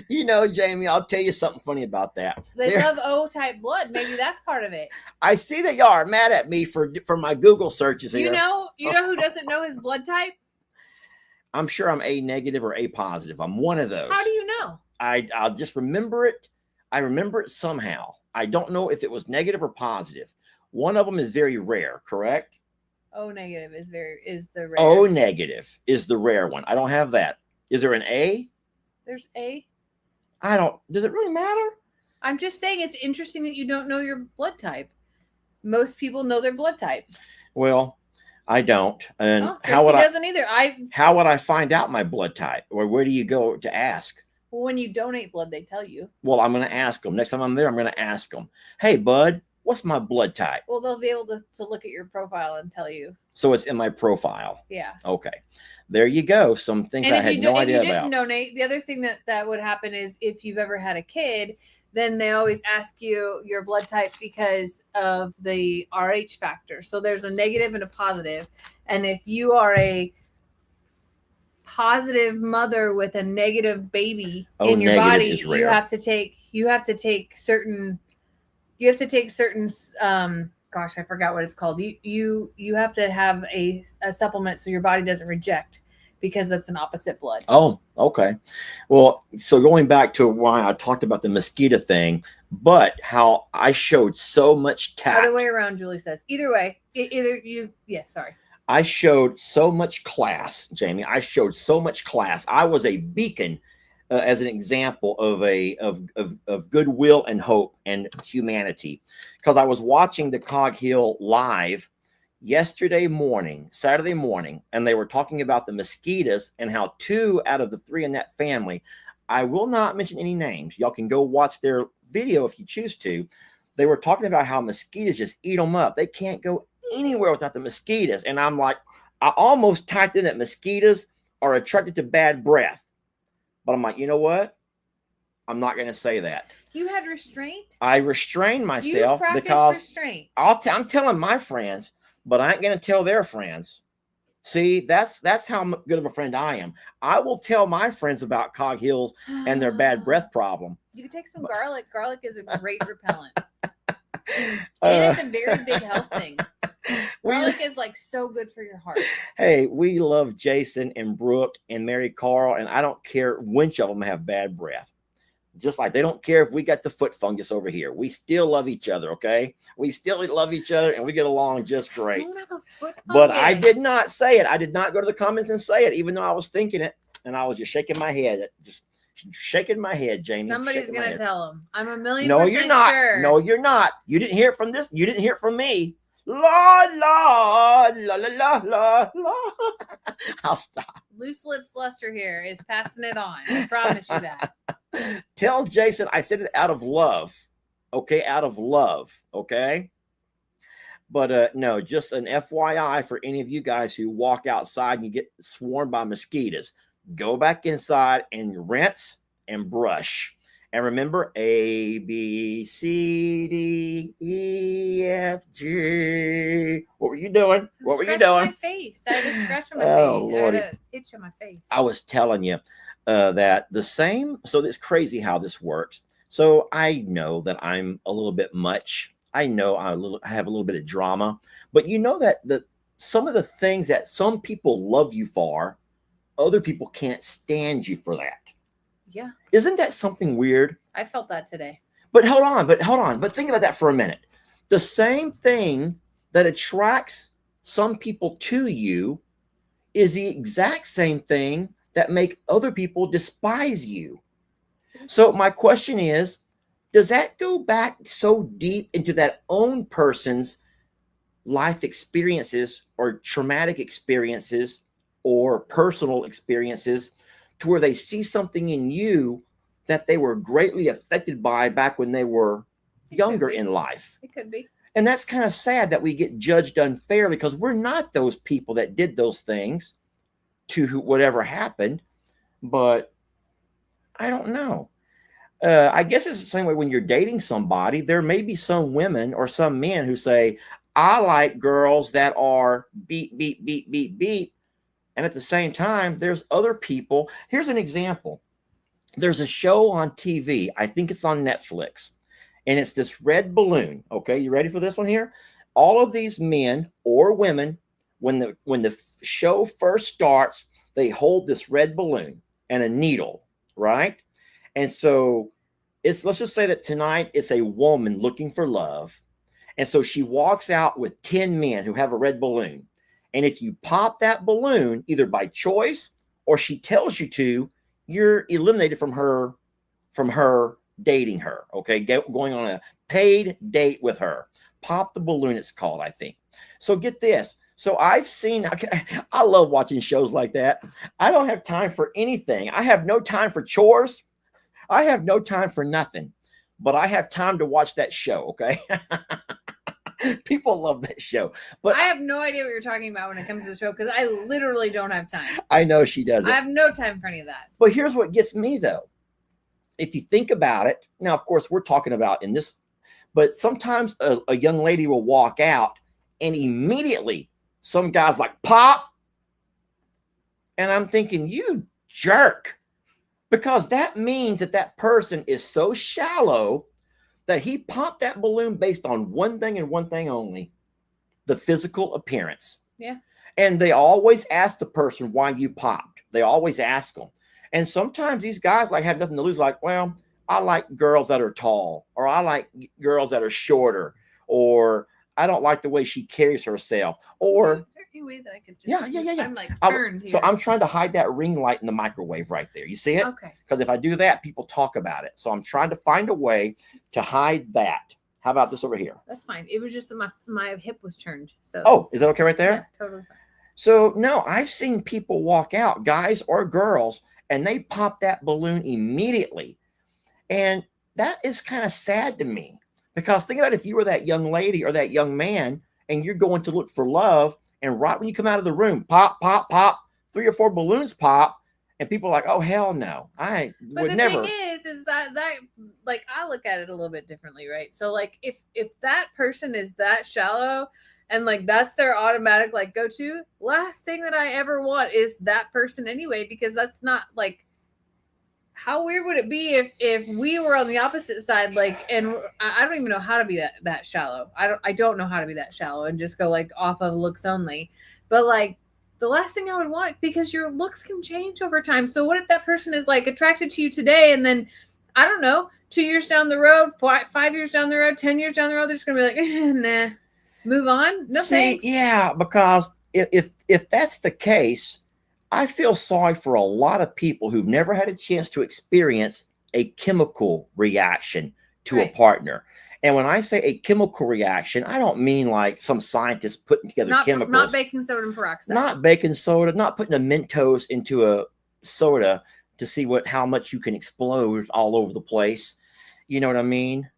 Speaker 2: You know, Jamie, I'll tell you something funny about that.
Speaker 3: They love O-type blood. Maybe that's part of it.
Speaker 2: I see that y'all are mad at me for my Google searches here.
Speaker 3: You know who doesn't know his blood type?
Speaker 2: I'm sure I'm A negative or A positive. I'm one of those.
Speaker 3: How do you know?
Speaker 2: I'll just remember it. I remember it somehow. I don't know if it was negative or positive. One of them is very rare, correct?
Speaker 3: O negative is the rare.
Speaker 2: O negative is the rare one. I don't have that. Is there an A?
Speaker 3: There's A.
Speaker 2: I don't. Does it really matter?
Speaker 3: I'm just saying it's interesting that you don't know your blood type. Most people know their blood type.
Speaker 2: Well, I don't. And
Speaker 3: Oh, Tracy doesn't either.
Speaker 2: How would I find out my blood type? Or where do you go to ask?
Speaker 3: Well, when you donate blood, they tell you.
Speaker 2: Well, I'm going to ask them. Next time I'm there, I'm going to ask them, hey, bud, what's my blood type?
Speaker 3: Well, they'll be able to look at your profile and tell you.
Speaker 2: So it's in my profile.
Speaker 3: Yeah.
Speaker 2: Okay. There you go. Some things I had no idea about. If you didn't
Speaker 3: donate, the other thing that would happen is if you've ever had a kid, then they always ask you your blood type because of the RH factor. So there's a negative and a positive. And if you are a positive mother with a negative baby in your body, you have to take certain gosh, I forgot what it's called. You have to have a supplement so your body doesn't reject, because that's an opposite blood.
Speaker 2: Oh, okay. Well, so going back to why I talked about the mosquito thing, but how I showed so much tact.
Speaker 3: Other way around, Julie says. Either way, sorry.
Speaker 2: I showed so much class, Jamie. I showed so much class. I was a beacon as an example of goodwill and hope and humanity, because I was watching the Cog Hill live Saturday morning, and they were talking about the mosquitoes and how 2 out of the 3 in that family, I will not mention any names. Y'all can go watch their video if you choose to. They were talking about how mosquitoes just eat them up. They can't go anywhere without the mosquitoes. And I'm like, I almost typed in that mosquitoes are attracted to bad breath. But I'm like, you know what? I'm not going to say that.
Speaker 3: You had restraint?
Speaker 2: I restrained myself
Speaker 3: because restraint.
Speaker 2: I'm telling my friends, but I ain't going to tell their friends. See, that's how good of a friend I am. I will tell my friends about Cog Hills and their bad breath problem.
Speaker 3: You can take some garlic. Garlic is a great repellent. And it's a very big health thing. Garlic is like so good for your heart.
Speaker 2: Hey, we love Jason and Brooke and Mary Carl, and I don't care which of them have bad breath. Just like they don't care if we got the foot fungus over here. We still love each other, okay? We still love each other, and we get along just great.
Speaker 3: Don't have a foot fungus.
Speaker 2: But I did not say it. I did not go to the comments and say it, even though I was thinking it, and I was just shaking my head. Just shaking my head, Jamie.
Speaker 3: Somebody's going to tell them. I'm a million
Speaker 2: No,
Speaker 3: percent
Speaker 2: you're not.
Speaker 3: sure.
Speaker 2: No, you're not. You didn't hear it from this. You didn't hear it from me. La, la, la, la, la, la, la. I'll stop.
Speaker 3: Loose Lips Lester here is passing it on. I promise you that.
Speaker 2: Tell Jason I said it out of love. Okay, out of love. Okay. But no, just an FYI for any of you guys who walk outside and you get swarmed by mosquitoes. Go back inside and rinse and brush. And remember, A, B, C, D, E, F, G. What were you doing? What were you doing?
Speaker 3: My face. I had a scratch on my
Speaker 2: Oh,
Speaker 3: face.
Speaker 2: Lordy.
Speaker 3: I had a itch on my face.
Speaker 2: I was telling you that the same. So it's crazy how this works. So I know that I'm a little bit much. I know I have a little bit of drama. But you know that some of the things that some people love you for, other people can't stand you for that.
Speaker 3: Yeah.
Speaker 2: Isn't that something weird?
Speaker 3: I felt that today.
Speaker 2: But hold on. But think about that for a minute. The same thing that attracts some people to you is the exact same thing that make other people despise you. So my question is, does that go back so deep into that own person's life experiences or traumatic experiences or personal experiences to where they see something in you that they were greatly affected by back when they were younger in life?
Speaker 3: It could be.
Speaker 2: And that's kind of sad that we get judged unfairly because we're not those people that did those things to whatever happened. But I don't know. I guess it's the same way when you're dating somebody. There may be some women or some men who say, I like girls that are beep, beep, beep, beep, beep. And at the same time, there's other people. Here's an example. There's a show on TV. I think it's on Netflix. And it's this red balloon. Okay, you ready for this one here? All of these men or women, when the show first starts, they hold this red balloon and a needle, right? And so let's just say that tonight it's a woman looking for love. And so she walks out with 10 men who have a red balloon. And if you pop that balloon, either by choice or she tells you to, you're eliminated from her dating her. Okay. Going on a paid date with her. Pop the balloon, it's called, I think. So get this. So I've seen, I love watching shows like that. I don't have time for anything. I have no time for chores. I have no time for nothing, but I have time to watch that show. Okay. People love that show, but
Speaker 3: I have no idea what you're talking about when it comes to the show because I literally don't have time.
Speaker 2: I know she doesn't.
Speaker 3: I have no time for any of that.
Speaker 2: But here's what gets me though. If you think about it, now, of course, we're talking about in this, but sometimes a young lady will walk out and immediately some guy's like, pop. And I'm thinking, you jerk, because that means that that person is so shallow that he popped that balloon based on one thing and one thing only, the physical appearance.
Speaker 3: Yeah.
Speaker 2: And they always ask the person why you popped. They always ask them. And sometimes these guys like have nothing to lose. Like, well, I like girls that are tall, or I like girls that are shorter, or I don't like the way she carries herself. Or
Speaker 3: is there any way that I could just
Speaker 2: yeah.
Speaker 3: I'm like turned here.
Speaker 2: So I'm trying to hide that ring light in the microwave right there. You see it?
Speaker 3: Okay.
Speaker 2: Because if I do that, people talk about it. So I'm trying to find a way to hide that. How about this over here?
Speaker 3: That's fine. It was just my hip was turned. So
Speaker 2: Oh, is that okay right there?
Speaker 3: yeah, totally fine.
Speaker 2: So no, I've seen people walk out, guys or girls, and they pop that balloon immediately. And that is kind of sad to me, because think about if you were that young lady or that young man and you're going to look for love, and right when you come out of the room, pop, pop, pop, 3 or 4 balloons pop, and people are like, oh, hell no. I
Speaker 3: But
Speaker 2: would
Speaker 3: the
Speaker 2: never.
Speaker 3: thing is that like I look at it a little bit differently, right? So like if that person is that shallow and like that's their automatic like go to, last thing that I ever want is that person anyway, because that's not like, how weird would it be if we were on the opposite side, like, and I don't even know how to be that shallow. I don't know how to be that shallow and just go like off of looks only. But like the last thing I would want, because your looks can change over time. So what if that person is like attracted to you today, and then I don't know, 2 years down the road, 5 years down the road, 10 years down the road, they're just gonna be like, nah, move on. No thanks.
Speaker 2: Yeah, because if that's the case, I feel sorry for a lot of people who've never had a chance to experience a chemical reaction to a partner. And when I say a chemical reaction, I don't mean like some scientist putting together chemicals.
Speaker 3: Not baking soda and peroxide.
Speaker 2: Not baking soda, not putting a Mentos into a soda to see how much you can explode all over the place. You know what I mean?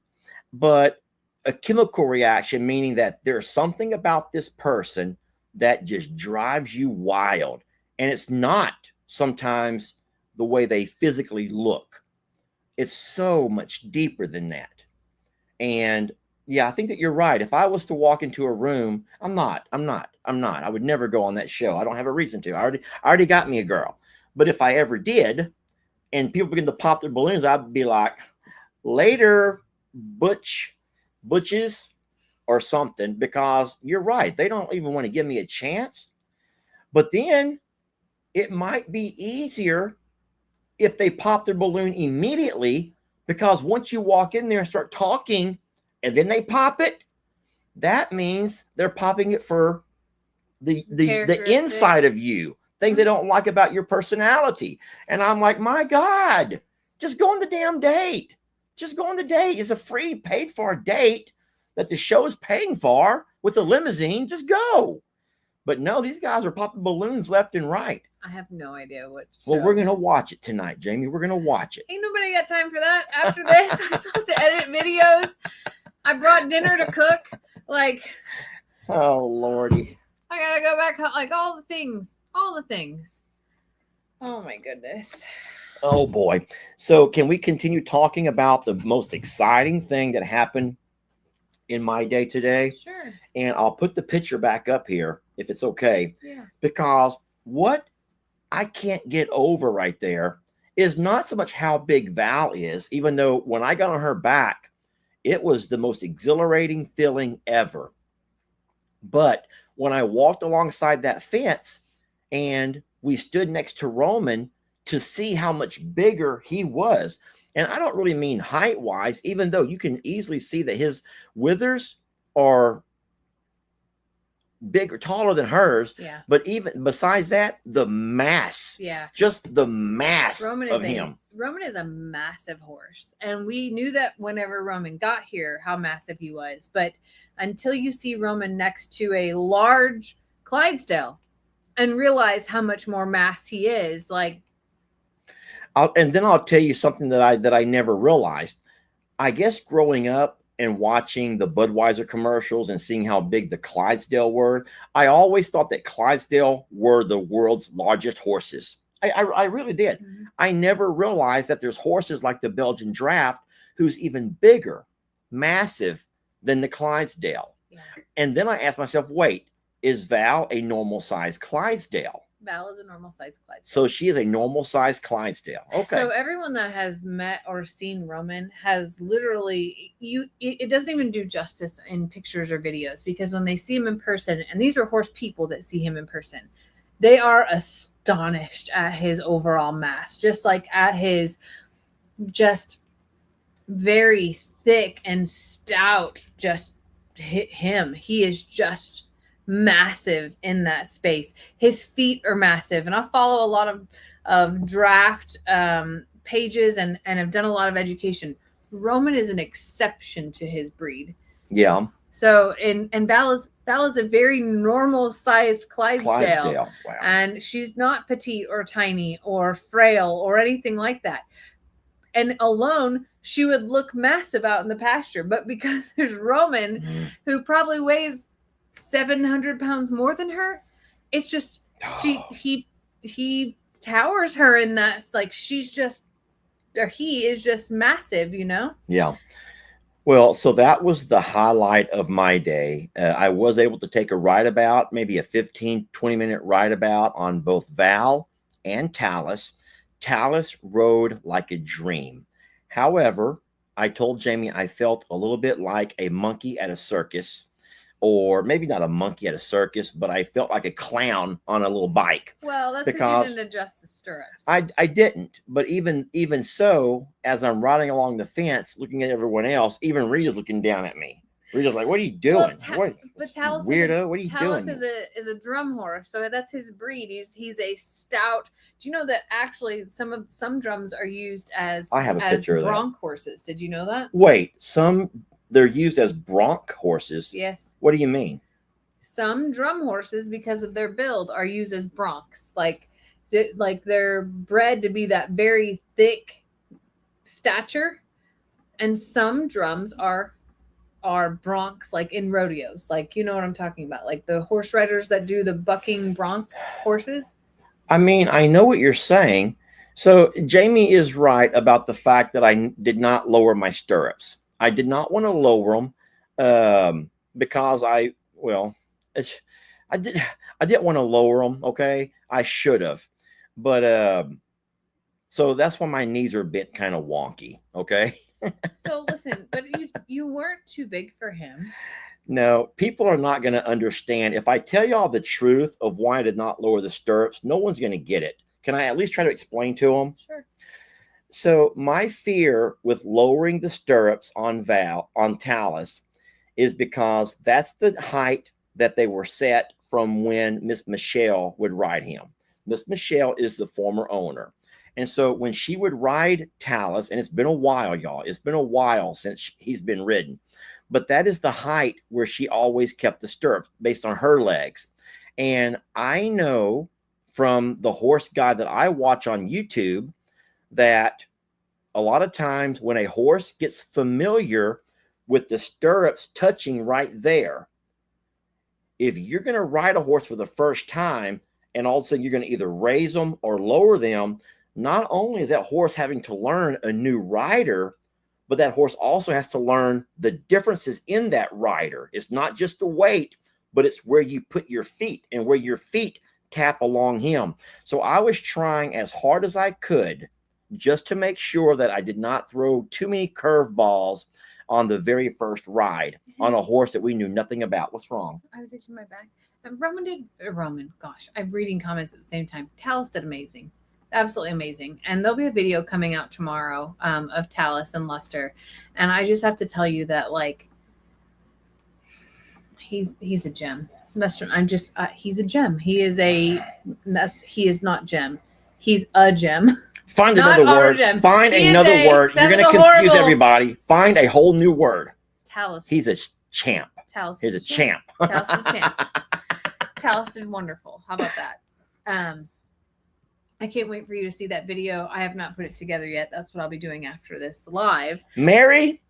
Speaker 2: But a chemical reaction, meaning that there's something about this person that just drives you wild. And it's not sometimes the way they physically look. It's so much deeper than that. And yeah, I think that you're right. If I was to walk into a room, I'm not. I would never go on that show. I don't have a reason to. I already got me a girl. But if I ever did, and people begin to pop their balloons, I'd be like, later, butches or something, because you're right. They don't even want to give me a chance. But then it might be easier if they pop their balloon immediately, because once you walk in there and start talking and then they pop it, that means they're popping it for the inside of you, things they don't like about your personality. And I'm like, my God, just go on the damn date. Just go on the date. It's a free paid for date that the show is paying for with a limousine. Just go. But no, these guys are popping balloons left and right.
Speaker 3: I have no idea what show.
Speaker 2: Well, we're going to watch it tonight, Jamie. We're going to watch it.
Speaker 3: Ain't nobody got time for that. After this, I still have to edit videos. I brought dinner to cook. Like,
Speaker 2: oh, Lordy.
Speaker 3: I got to go back home. Like, all the things. Oh, my goodness.
Speaker 2: Oh, boy. So can we continue talking about the most exciting thing that happened in my day today?
Speaker 3: Sure.
Speaker 2: And I'll put the picture back up here, if it's okay.
Speaker 3: Yeah.
Speaker 2: Because what I can't get over right there is not so much how big Val is, even though when I got on her back, it was the most exhilarating feeling ever. But when I walked alongside that fence and we stood next to Roman to see how much bigger he was, And I don't really mean height wise, even though you can easily see that his withers are bigger, taller than hers.
Speaker 3: Yeah.
Speaker 2: But even besides that, the mass,
Speaker 3: Yeah.
Speaker 2: just the mass
Speaker 3: Roman
Speaker 2: of
Speaker 3: is
Speaker 2: him.
Speaker 3: Roman is a massive horse. And we knew that whenever Roman got here, how massive he was. But until you see Roman next to a large Clydesdale and realize how much more mass he is, like,
Speaker 2: And then I'll tell you something that I never realized. I guess growing up and watching the Budweiser commercials and seeing how big the Clydesdale were, I always thought that Clydesdale were the world's largest horses. I really did.
Speaker 3: mm-hmm.
Speaker 2: I never realized that there's horses like the Belgian Draft who's even bigger, massive than the Clydesdale.
Speaker 3: Yeah.
Speaker 2: And then I asked myself, wait, is Val a normal size Clydesdale?
Speaker 3: Val is a normal size Clydesdale.
Speaker 2: So she is a normal size Clydesdale. Okay.
Speaker 3: So everyone that has met or seen Roman has literally it doesn't even do justice in pictures or videos, because when they see him in person, and these are horse people that see him in person, they are astonished at his overall mass, just like at his just very thick and stout, just hit him. He is just massive in that space. His feet are massive, and I follow a lot of draft pages and have done a lot of education. Roman is an exception to his breed.
Speaker 2: Yeah.
Speaker 3: So and Val is a very normal sized Clydesdale.
Speaker 2: Wow.
Speaker 3: And she's not petite or tiny or frail or anything like that. And alone, she would look massive out in the pasture. But because there's Roman, who probably weighs 700 pounds more than her, it's just he towers her in that. Like, she's just, or he is just massive, you know?
Speaker 2: Yeah. Well, so that was the highlight of my day. I was able to take a ride about, maybe a 15, 20-minute ride about on both Val and Talus. Talus rode like a dream. However, I told Jamie I felt a little bit like a monkey at a circus, or maybe not a monkey at a circus, but I felt like a clown on a little bike.
Speaker 3: Well, that's because you didn't adjust the stirrups.
Speaker 2: I didn't, but even so, as I'm riding along the fence, looking at everyone else, even Rita's looking down at me. Rita's like, "What are you doing?
Speaker 3: But Talus
Speaker 2: weirdo, what are you
Speaker 3: Talus
Speaker 2: doing?"
Speaker 3: is a drum horse, so that's his breed. He's a stout. Do you know that actually some drums are used as bronc horses? Did you know that?
Speaker 2: Wait, they're used as bronc horses.
Speaker 3: Yes.
Speaker 2: What do you mean?
Speaker 3: Some drum horses, because of their build, are used as broncs. Like they're bred to be that very thick stature, and some drums are broncs, like in rodeos. Like, you know what I'm talking about? Like the horse riders that do the bucking bronc horses.
Speaker 2: I mean, I know what you're saying. So Jamie is right about the fact that I did not lower my stirrups. I did not want to lower them because I didn't want to lower them. Okay. I should have, but so that's why my knees are a bit kind of wonky. Okay.
Speaker 3: So listen, but you weren't too big for him.
Speaker 2: No, people are not going to understand. If I tell y'all the truth of why I did not lower the stirrups, no one's going to get it. Can I at least try to explain to them?
Speaker 3: Sure.
Speaker 2: So my fear with lowering the stirrups on Talus is because that's the height that they were set from when Miss Michelle would ride him. Miss Michelle is the former owner. And so when she would ride Talus, and it's been a while, y'all, it's been a while since he's been ridden, but that is the height where she always kept the stirrups based on her legs. And I know from the horse guy that I watch on YouTube that a lot of times when a horse gets familiar with the stirrups touching right there, if you're going to ride a horse for the first time and all of a sudden you're going to either raise them or lower them, not only is that horse having to learn a new rider, but that horse also has to learn the differences in that rider. It's not just the weight, but it's where you put your feet and where your feet tap along him. So I was trying as hard as I could just to make sure that I did not throw too many curveballs on the very first ride on a horse that we knew nothing about. What's wrong?
Speaker 3: I was itching my back. And Roman, gosh, I'm reading comments at the same time. Talus did amazing. absolutely amazing. And there'll be a video coming out tomorrow of Talus and Luster. And I just have to tell you that, like, he's a gem. Luster, he's a gem. He is not gem. He's a gem.
Speaker 2: Find
Speaker 3: Not
Speaker 2: another
Speaker 3: our
Speaker 2: word.
Speaker 3: gem.
Speaker 2: Find
Speaker 3: He is
Speaker 2: another
Speaker 3: a-
Speaker 2: word.
Speaker 3: that
Speaker 2: You're
Speaker 3: was
Speaker 2: going to
Speaker 3: a
Speaker 2: confuse
Speaker 3: horrible-
Speaker 2: everybody. Find a whole new word.
Speaker 3: Talus.
Speaker 2: He's a champ.
Speaker 3: Talus.
Speaker 2: He's a champ.
Speaker 3: Talus is a champ. Talus did wonderful. How about that? I can't wait for you to see that video. I have not put it together yet. That's what I'll be doing after this live.
Speaker 2: Mary.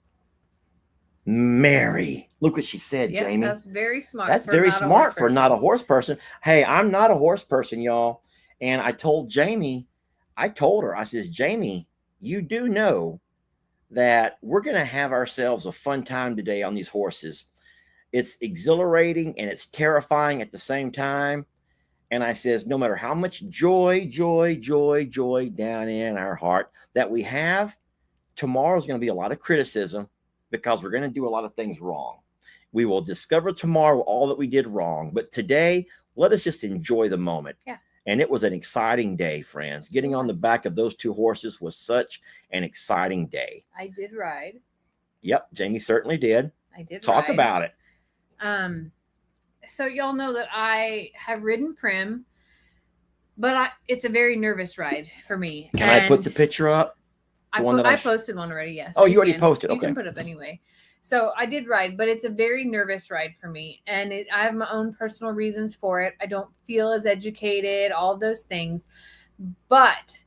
Speaker 2: Look what she said,
Speaker 3: Yeah,
Speaker 2: Jamie.
Speaker 3: that's very smart.
Speaker 2: That's
Speaker 3: for
Speaker 2: very
Speaker 3: not a
Speaker 2: smart
Speaker 3: horse
Speaker 2: for not a
Speaker 3: person.
Speaker 2: horse person. Hey, I'm not a horse person, y'all. And I told Jamie, I says, Jamie, you do know that we're going to have ourselves a fun time today on these horses. It's exhilarating and it's terrifying at the same time. And I says, no matter how much joy down in our heart that we have, tomorrow's going to be a lot of criticism because we're going to do a lot of things wrong. We will discover tomorrow all that we did wrong. But today, let us just enjoy the moment.
Speaker 3: Yeah.
Speaker 2: And it was an exciting day, friends. Getting on the back of those two horses was such an exciting day.
Speaker 3: I did ride.
Speaker 2: Yep, Jamie certainly did.
Speaker 3: I did
Speaker 2: Talk
Speaker 3: ride.
Speaker 2: about it.
Speaker 3: So y'all know that I have ridden Prim, but it's a very nervous ride for me.
Speaker 2: Can I put the picture up?
Speaker 3: I posted one already, yes.
Speaker 2: Oh, you already posted.
Speaker 3: You
Speaker 2: Okay.
Speaker 3: can put up anyway. So I did ride, but it's a very nervous ride for me. And I have my own personal reasons for it. I don't feel as educated, all of those things. But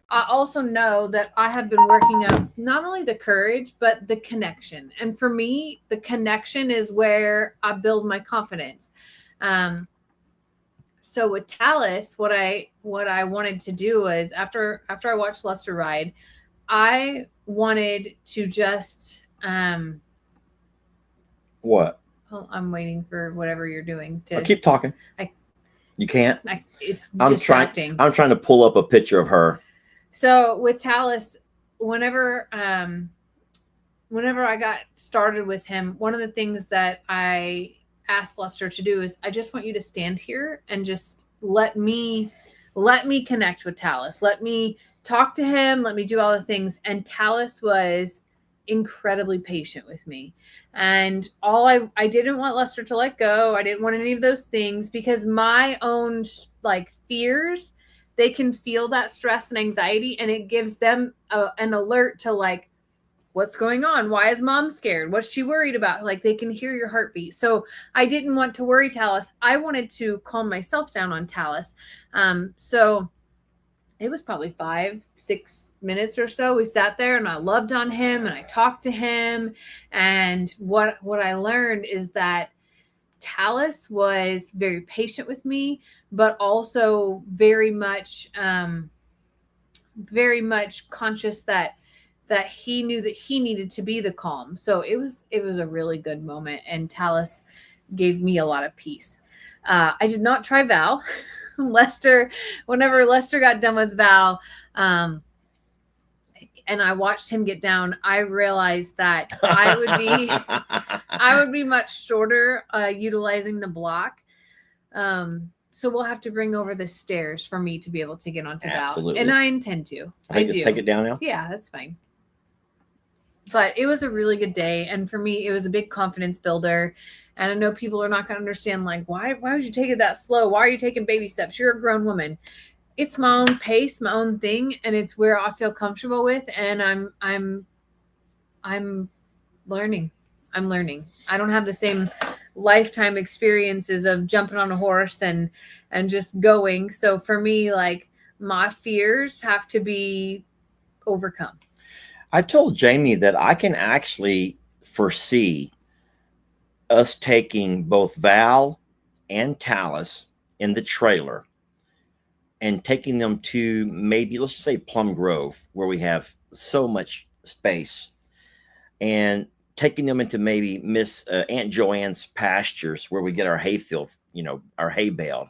Speaker 3: I also know that I have been working up not only the courage, but the connection. And for me, the connection is where I build my confidence. So with Talus, what I wanted to do was after I watched Luster ride, I wanted to just
Speaker 2: What?
Speaker 3: well, I'm waiting for whatever you're doing to
Speaker 2: Keep talking. You can't?
Speaker 3: It's
Speaker 2: I'm
Speaker 3: distracting.
Speaker 2: I'm trying to pull up a picture of her.
Speaker 3: So with Talus, whenever I got started with him, one of the things that I asked Luster to do is I just want you to stand here and just let me connect with Talus. Let me talk to him. Let me do all the things. And Talus was incredibly patient with me. And I didn't want Luster to let go. I didn't want any of those things because my own like fears, they can feel that stress and anxiety, and it gives them an alert to like, what's going on? Why is mom scared? What's she worried about? Like they can hear your heartbeat. So I didn't want to worry Talus. I wanted to calm myself down on Talus. So it was probably 5-6 minutes or so. We sat there and I loved on him and I talked to him. And what I learned is that Talus was very patient with me, but also very much conscious that he knew that he needed to be the calm. So it was a really good moment, and Talus gave me a lot of peace. I did not try Val. Whenever Lester got done with Val, and I watched him get down, I realized that I would be much shorter utilizing the block. So we'll have to bring over the stairs for me to be able to get onto Val. And I intend to.
Speaker 2: I just take it down now?
Speaker 3: Yeah, that's fine. But it was a really good day. And for me, it was a big confidence builder. And I know people are not going to understand, like, why would you take it that slow? Why are you taking baby steps? You're a grown woman. It's my own pace, my own thing, and it's where I feel comfortable with. And I'm learning. I'm learning. I don't have the same lifetime experiences of jumping on a horse and just going. So for me, like, my fears have to be overcome.
Speaker 2: I told Jamie that I can actually foresee us taking both Val and Talus in the trailer and taking them to maybe, let's just say, Plum Grove, where we have so much space, and taking them into maybe Aunt Joanne's pastures where we get our hayfield, our hay baled,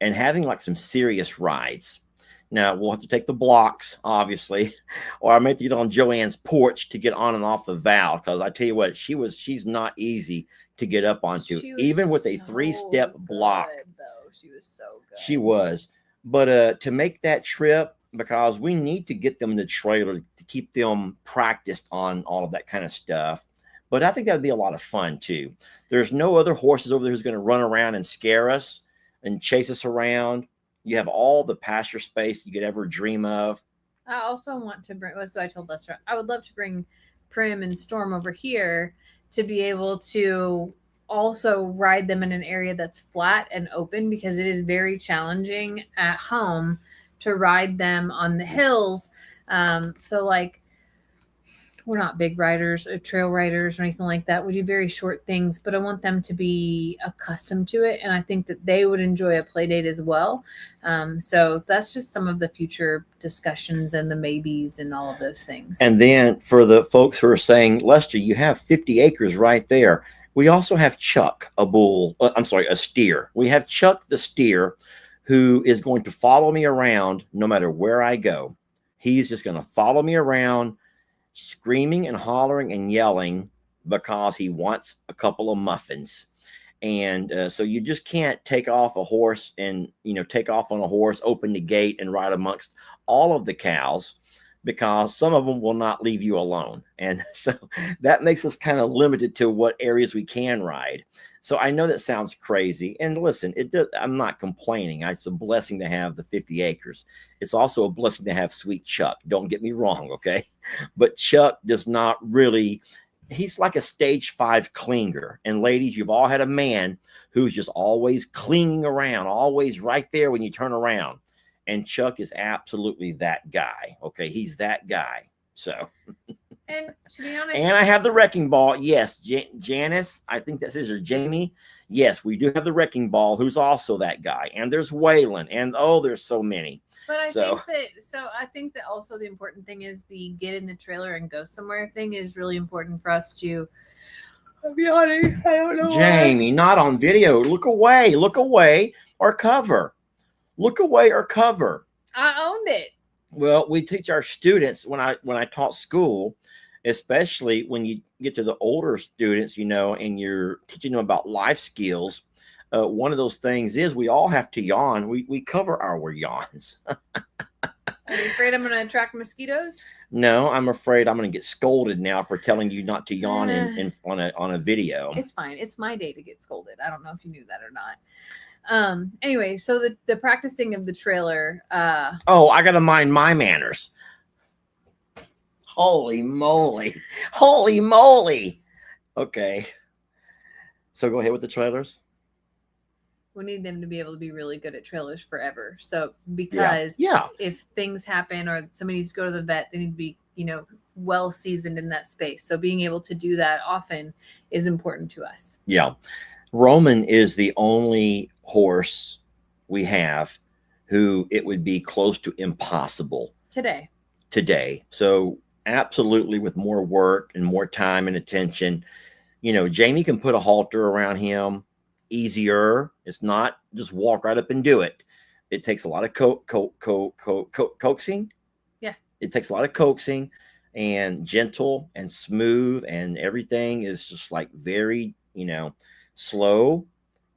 Speaker 2: and having like some serious rides. Now we'll have to take the blocks, obviously, or I may have to get on Joanne's porch to get on and off the Val, because I tell you what, she's not easy to get up onto, even with a 3-step block.
Speaker 3: Though. She was so good.
Speaker 2: She was. But to make that trip, because we need to get them in the trailer to keep them practiced on all of that kind of stuff. But I think that would be a lot of fun too. There's no other horses over there who's going to run around and scare us and chase us around. You have all the pasture space you could ever dream of.
Speaker 3: I also want to bring, so I told Lester, I would love to bring Prim and Storm over here to be able to also ride them in an area that's flat and open, because it is very challenging at home to ride them on the hills. So like, we're not big riders or trail riders or anything like that. We do very short things, but I want them to be accustomed to it. And I think that they would enjoy a play date as well. So that's just some of the future discussions and the maybes and all of those things.
Speaker 2: And then for the folks who are saying, Lester, you have 50 acres right there. We also have Chuck, a steer. We have Chuck the steer, who is going to follow me around no matter where I go. He's just going to follow me around, screaming and hollering and yelling because he wants a couple of muffins. And so you just can't take off a horse and, take off on a horse, open the gate and ride amongst all of the cows, because some of them will not leave you alone. And so that makes us kind of limited to what areas we can ride. So I know that sounds crazy. And listen, I'm not complaining. It's a blessing to have the 50 acres. It's also a blessing to have sweet Chuck. Don't get me wrong, okay? But Chuck does not really, he's like a stage 5 clinger. And ladies, you've all had a man who's just always clinging around, always right there when you turn around. And Chuck is absolutely that guy. Okay, he's that guy. So,
Speaker 3: and to be honest,
Speaker 2: and I have the wrecking ball. Yes, Janice, I think that's his, or Jamie. Yes, we do have the wrecking ball, who's also that guy. And there's Waylon, and there's so many.
Speaker 3: But I think that also the important thing is the get in the trailer and go somewhere thing is really important for us to. I'm yawning. I don't know.
Speaker 2: Jamie, not on video. Look away, or cover. Look away or cover.
Speaker 3: I owned it.
Speaker 2: Well, we teach our students when I taught school, especially when you get to the older students, and you're teaching them about life skills. One of those things is we all have to yawn. We cover our yawns.
Speaker 3: Are you afraid I'm going to attract mosquitoes?
Speaker 2: No, I'm afraid I'm going to get scolded now for telling you not to yawn on a video.
Speaker 3: It's fine. It's my day to get scolded. I don't know if you knew that or not. Anyway, so the practicing of the trailer.
Speaker 2: I gotta mind my manners. Holy moly. Okay, so go ahead with the trailers.
Speaker 3: We need them to be able to be really good at trailers forever. So because if things happen or somebody needs to go to the vet, they need to be well seasoned in that space. So being able to do that often is important to us.
Speaker 2: Roman is the only horse we have who it would be close to impossible today. So absolutely, with more work and more time and attention, Jamie can put a halter around him easier. It's not just walk right up and do it. It takes a lot of coaxing. Yeah. It takes a lot of coaxing and gentle and smooth, and everything is just like very, slow,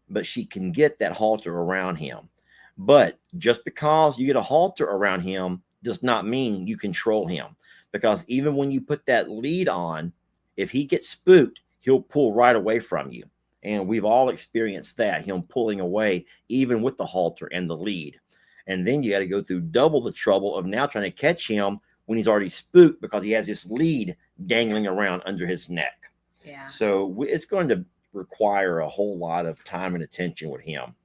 Speaker 2: but she can get that halter around him. But just because you get a halter around him does not mean you control him, because even when you put that lead on, if he gets spooked, he'll pull right away from you. And we've all experienced that, him pulling away even with the halter and the lead. And then you got to go through double the trouble of now trying to catch him when he's already spooked because he has this lead dangling around under his neck. Yeah. So it's going to require a whole lot of time and attention with him.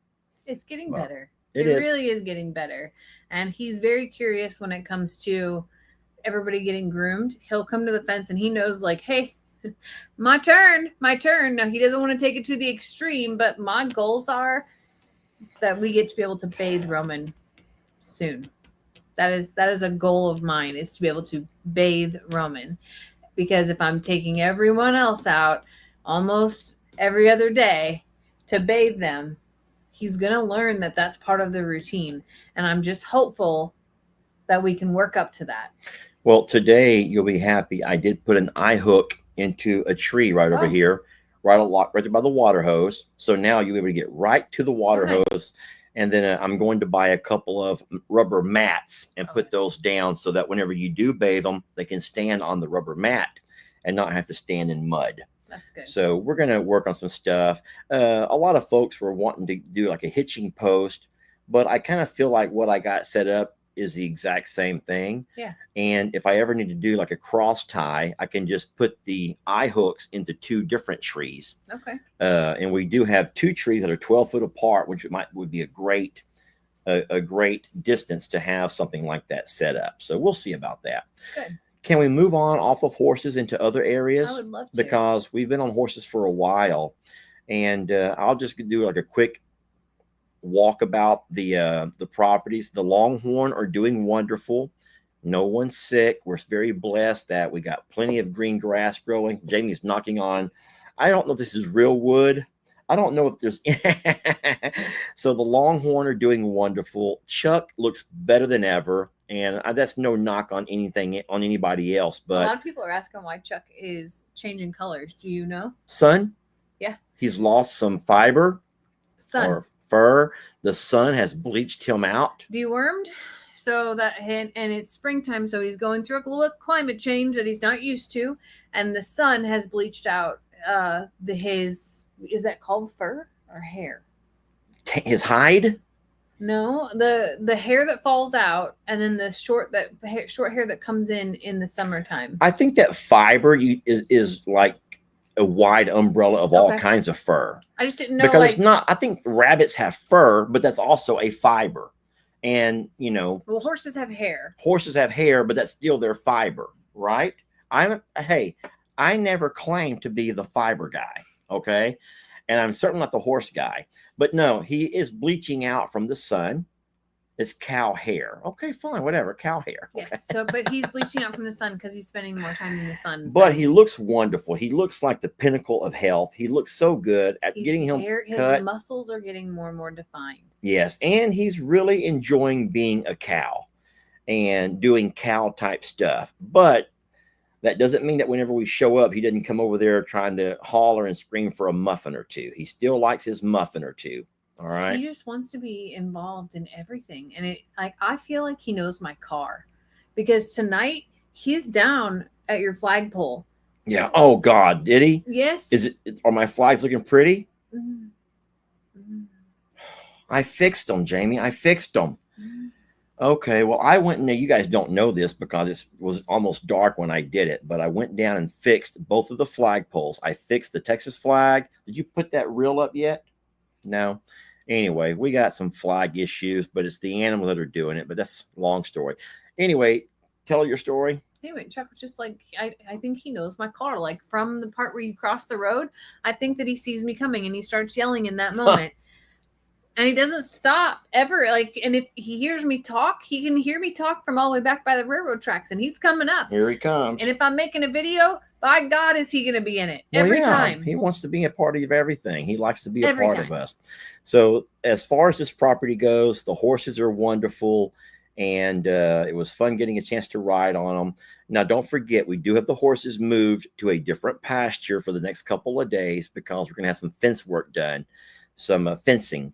Speaker 3: It's getting better. It really is getting better. And he's very curious when it comes to everybody getting groomed. He'll come to the fence and he knows, like, hey, my turn. Now, he doesn't want to take it to the extreme, but my goals are that we get to be able to bathe Roman soon. That is a goal of mine, is to be able to bathe Roman. Because if I'm taking everyone else out almost every other day to bathe them, he's going to learn that that's part of the routine. And I'm just hopeful that we can work up to that.
Speaker 2: Well, today you'll be happy. I did put an eye hook into a tree right over here, right there by the water hose. So now you'll be able to get right to the water hose And then I'm going to buy a couple of rubber mats and put those down so that whenever you do bathe them, they can stand on the rubber mat and not have to stand in mud.
Speaker 3: That's good.
Speaker 2: So we're going to work on some stuff. A lot of folks were wanting to do like a hitching post, but I kind of feel like what I got set up is the exact same thing.
Speaker 3: Yeah.
Speaker 2: And if I ever need to do like a cross tie, I can just put the eye hooks into 2 different trees.
Speaker 3: Okay.
Speaker 2: And we do have 2 trees that are 12 foot apart, which would be a great distance to have something like that set up. So we'll see about that.
Speaker 3: Good.
Speaker 2: Can we move on off of horses into other areas?
Speaker 3: I would love to.
Speaker 2: Because we've been on horses for a while, and I'll just do like a quick walk about the properties. The Longhorn are doing wonderful. No one's sick. We're very blessed that we got plenty of green grass growing. Jamie's knocking on. I don't know if this is real wood. I don't know if there's. So the Longhorn are doing wonderful. Chuck looks better than ever, and that's no knock on anything on anybody else. But
Speaker 3: a lot of people are asking why Chuck is changing colors. Do you know?
Speaker 2: Sun.
Speaker 3: Yeah.
Speaker 2: He's lost some fiber.
Speaker 3: Sun.
Speaker 2: Or fur. The sun has bleached him out.
Speaker 3: Dewormed. So that, and it's springtime, so he's going through a little climate change that he's not used to, and the sun has bleached out his, is that called fur or hair?
Speaker 2: His hide?
Speaker 3: No, the hair that falls out, and then the short hair that comes in the summertime.
Speaker 2: I think that fiber is like a wide umbrella of all kinds of fur.
Speaker 3: I just didn't know,
Speaker 2: because it's not. I think rabbits have fur, but that's also a fiber. And
Speaker 3: well, horses have hair.
Speaker 2: Horses have hair, but that's still their fiber, right? I never claimed to be the fiber guy, okay? And I'm certainly not the horse guy. But no, he is bleaching out from the sun. It's cow hair. Okay, fine, whatever, cow hair. Okay.
Speaker 3: Yes. So, but he's bleaching out from the sun because he's spending more time in the sun.
Speaker 2: But he looks wonderful. He looks like the pinnacle of health. He looks so good at getting him cut.
Speaker 3: His muscles are getting more and more defined.
Speaker 2: Yes, and he's really enjoying being a cow and doing cow type stuff. But that doesn't mean that whenever we show up, he doesn't come over there trying to holler and scream for a muffin or two. He still likes his muffin or two. All right.
Speaker 3: He just wants to be involved in everything. And I feel like he knows my car, because tonight he's down at your flagpole.
Speaker 2: Yeah. Oh God, did he?
Speaker 3: Yes.
Speaker 2: Are my flags looking pretty?
Speaker 3: Mm-hmm. Mm-hmm.
Speaker 2: I fixed them, Jamie. I fixed them.
Speaker 3: Mm-hmm.
Speaker 2: Okay. Well, I went, you guys don't know this because it was almost dark when I did it, but I went down and fixed both of the flagpoles. I fixed the Texas flag. Did you put that reel up yet? No. Anyway, we got some flag issues, but it's the animals that are doing it. But that's a long story. Anyway, tell your story.
Speaker 3: Anyway, Chuck was just like, I think he knows my car. Like from the part where you cross the road, I think that he sees me coming and he starts yelling in that moment. And he doesn't stop ever. Like, and if he hears me talk, he can hear me talk from all the way back by the railroad tracks, and he's coming up.
Speaker 2: Here he comes.
Speaker 3: And if I'm making a video, by God, is he going to be in it every time?
Speaker 2: He wants to be a part of everything. He likes to be a part of us. So as far as this property goes, the horses are wonderful, and it was fun getting a chance to ride on them. Now, don't forget, we do have the horses moved to a different pasture for the next couple of days because we're going to have some fence work done, some fencing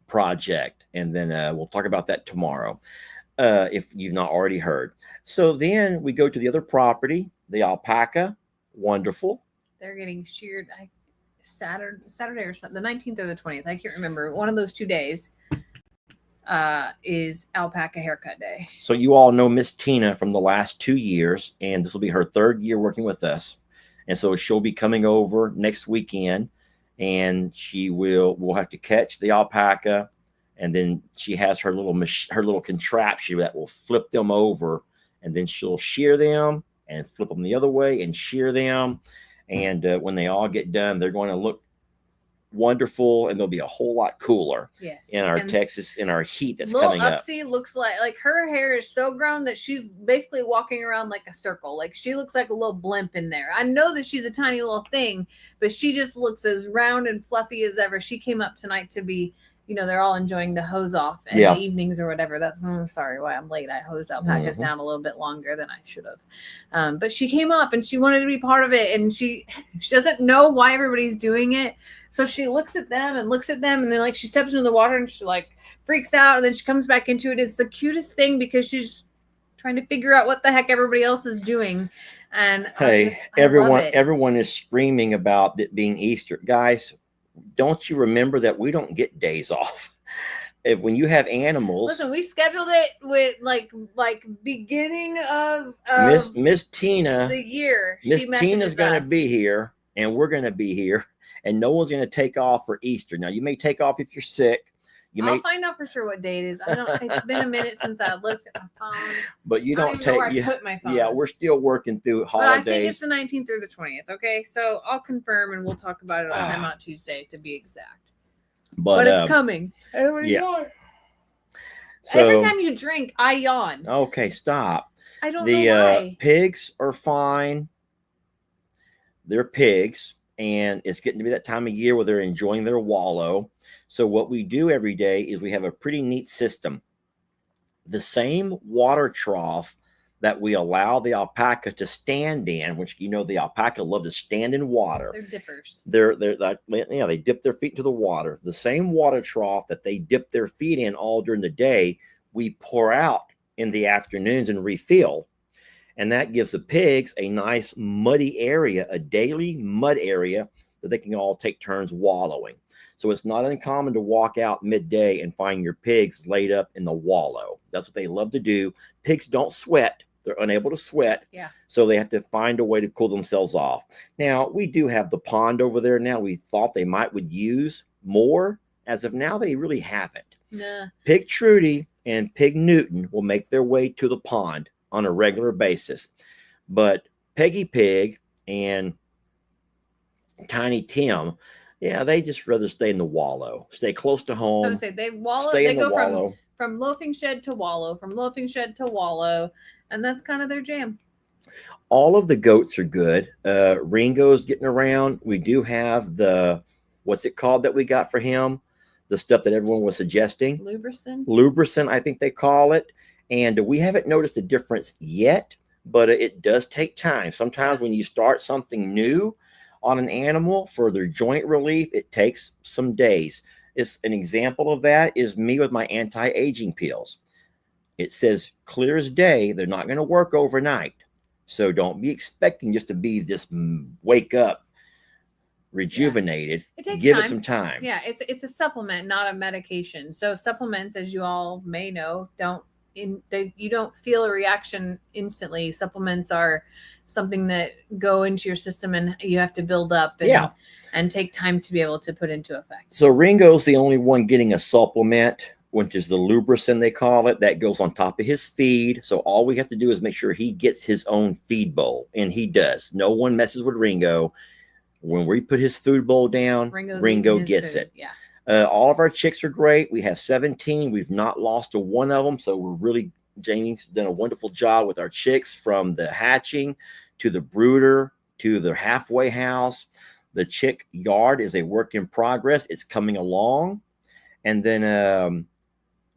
Speaker 2: project, and then we'll talk about that tomorrow if you've not already heard. So then we go to the other property, the alpaca. Wonderful.
Speaker 3: They're getting sheared Saturday or something, the 19th or the 20th. I can't remember. One of those 2 days is alpaca haircut day. So
Speaker 2: you all know Miss Tina from the last 2 years, and this will be her 3rd year working with us. And so she'll be coming over next weekend, and we'll have to catch the alpaca, and then she has her little contraption that will flip them over, and then she'll shear them and flip them the other way and shear them. And when they all get done, they're going to look wonderful, and they'll be a whole lot cooler.
Speaker 3: Yes.
Speaker 2: In our heat that's coming up.
Speaker 3: Upsy looks like her hair is so grown that she's basically walking around like a circle. Like she looks like a little blimp in there. I know that she's a tiny little thing, but she just looks as round and fluffy as ever. She came up tonight to be, they're all enjoying the hose off in the evenings or whatever. I'm sorry why I'm late. I hosed alpacas down a little bit longer than I should have. But she came up and she wanted to be part of it, and she doesn't know why everybody's doing it. So she looks at them, and then like she steps into the water and she like freaks out, and then she comes back into it. It's the cutest thing because she's trying to figure out what the heck everybody else is doing. And I love it.
Speaker 2: Everyone is screaming about it being Easter. Guys, don't you remember that we don't get days off? When you have animals,
Speaker 3: listen, we scheduled it with like beginning of
Speaker 2: Miss Tina,
Speaker 3: the year.
Speaker 2: Miss Tina's going to be here, and we're going to be here, and no one's going to take off for Easter. Now, you may take off if you're sick.
Speaker 3: I'll find out for sure what date it is. I don't. It's been a minute since I looked at my phone.
Speaker 2: But you don't take.
Speaker 3: I put my phone.
Speaker 2: Yeah, we're still working through holidays.
Speaker 3: But I think it's the 19th through the 20th. Okay, so I'll confirm, and we'll talk about it on Time Out Tuesday to be exact. But it's coming.
Speaker 2: Yeah.
Speaker 3: So, every time you drink, I yawn.
Speaker 2: Okay, stop.
Speaker 3: I don't know why.
Speaker 2: Pigs are fine. They're pigs, and it's getting to be that time of year where they're enjoying their wallow. So what we do every day is we have a pretty neat system. The same water trough that we allow the alpaca to stand in, which the alpaca love to stand in water.
Speaker 3: They're dippers.
Speaker 2: They dip their feet into the water. The same water trough that they dip their feet in all during the day, we pour out in the afternoons and refill. And that gives the pigs a nice muddy area, a daily mud area that they can all take turns wallowing. So it's not uncommon to walk out midday and find your pigs laid up in the wallow. That's what they love to do. Pigs don't sweat. They're unable to sweat.
Speaker 3: Yeah.
Speaker 2: So they have to find a way to cool themselves off. Now, we do have the pond over there now. We thought they would use more. As of now, they really haven't.
Speaker 3: Nah.
Speaker 2: Pig Trudy and Pig Newton will make their way to the pond on a regular basis. But Peggy Pig and Tiny Tim, they just rather stay in the wallow, stay close to home.
Speaker 3: I would say they wallow. They go from loafing shed to wallow, from loafing shed to wallow, and that's kind of their jam.
Speaker 2: All of the goats are good. Ringo's getting around. We do have what's it called that we got for him? The stuff that everyone was suggesting. Lubricant, I think they call it. And we haven't noticed a difference yet, but it does take time. Sometimes when you start something new on an animal for their joint relief, it takes some days. It's an example of that is me with my anti-aging pills. It says clear as day, they're not going to work overnight. So don't be expecting just to be this wake up rejuvenated.
Speaker 3: It takes
Speaker 2: Give
Speaker 3: time.
Speaker 2: it some time.
Speaker 3: Yeah, it's a supplement, not a medication. So supplements, as you all may know, you don't feel a reaction instantly. Supplements are something that go into your system and you have to build up and take time to be able to put into effect.
Speaker 2: So Ringo's the only one getting a supplement, which is the lubricant, they call it, that goes on top of his feed. So all we have to do is make sure he gets his own feed bowl, and he does. No one messes with Ringo. When we put his food bowl down, Ringo gets it.
Speaker 3: Yeah.
Speaker 2: All of our chicks are great. We have 17. We've not lost a one of them. So Jamie's done a wonderful job with our chicks, from the hatching to the brooder to the halfway house. The chick yard is a work in progress. It's coming along. And then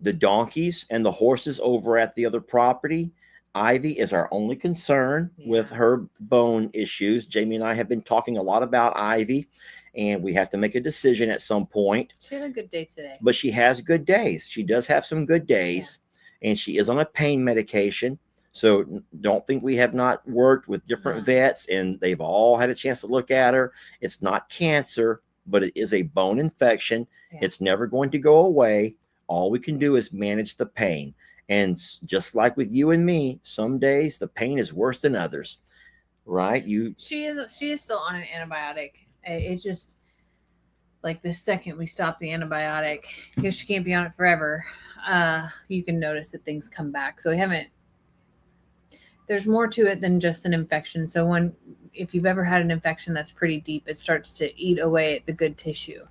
Speaker 2: the donkeys and the horses over at the other property. Ivy is our only concern with her bone issues. Jamie and I have been talking a lot about Ivy, and we have to make a decision at some point.
Speaker 3: She had a good day today.
Speaker 2: But she has good days. She does have some good days, and she is on a pain medication. So don't think we have not worked with different vets, and they've all had a chance to look at her. It's not cancer, but it is a bone infection. Yeah. It's never going to go away. All we can do is manage the pain. And just like with you and me, some days the pain is worse than others, right?
Speaker 3: She is still on an antibiotic. It's just like the second we stop the antibiotic, because she can't be on it forever, you can notice that things come back. So there's more to it than just an infection. So if you've ever had an infection that's pretty deep, it starts to eat away at the good tissue.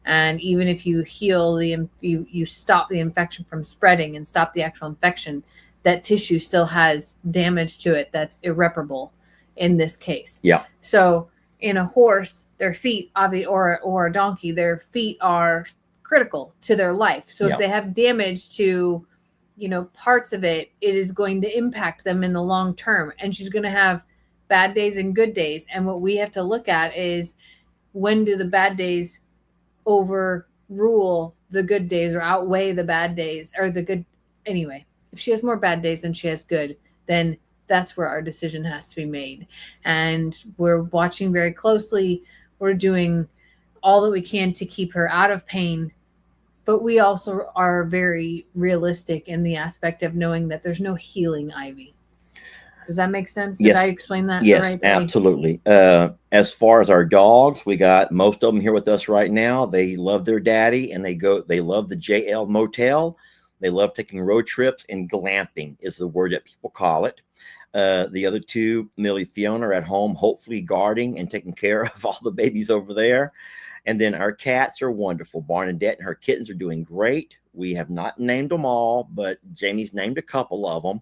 Speaker 3: And even if you heal you stop the infection from spreading and stop the actual infection, that tissue still has damage to it that's irreparable in this case.
Speaker 2: Yeah.
Speaker 3: So in a horse, their feet, or a donkey, their feet are critical to their life. So if they have damage to, parts of it, it is going to impact them in the long term. And she's going to have bad days and good days. And what we have to look at is, when do the bad days overrule the good days or outweigh the bad days or the good. Anyway, if she has more bad days than she has good, then that's where our decision has to be made. And we're watching very closely. We're doing all that we can to keep her out of pain. But we also are very realistic in the aspect of knowing that there's no healing Ivy. Does that make sense?
Speaker 2: Yes.
Speaker 3: Did I explain that
Speaker 2: Yes,
Speaker 3: right?
Speaker 2: absolutely. As far as our dogs, we got most of them here with us right now. They love their daddy, and they love the JL Motel. They love taking road trips, and glamping is the word that people call it. The other two, Millie, Fiona, are at home, hopefully guarding and taking care of all the babies over there. And then our cats are wonderful. Barnadette and her kittens are doing great. We have not named them all, but Jamie's named a couple of them.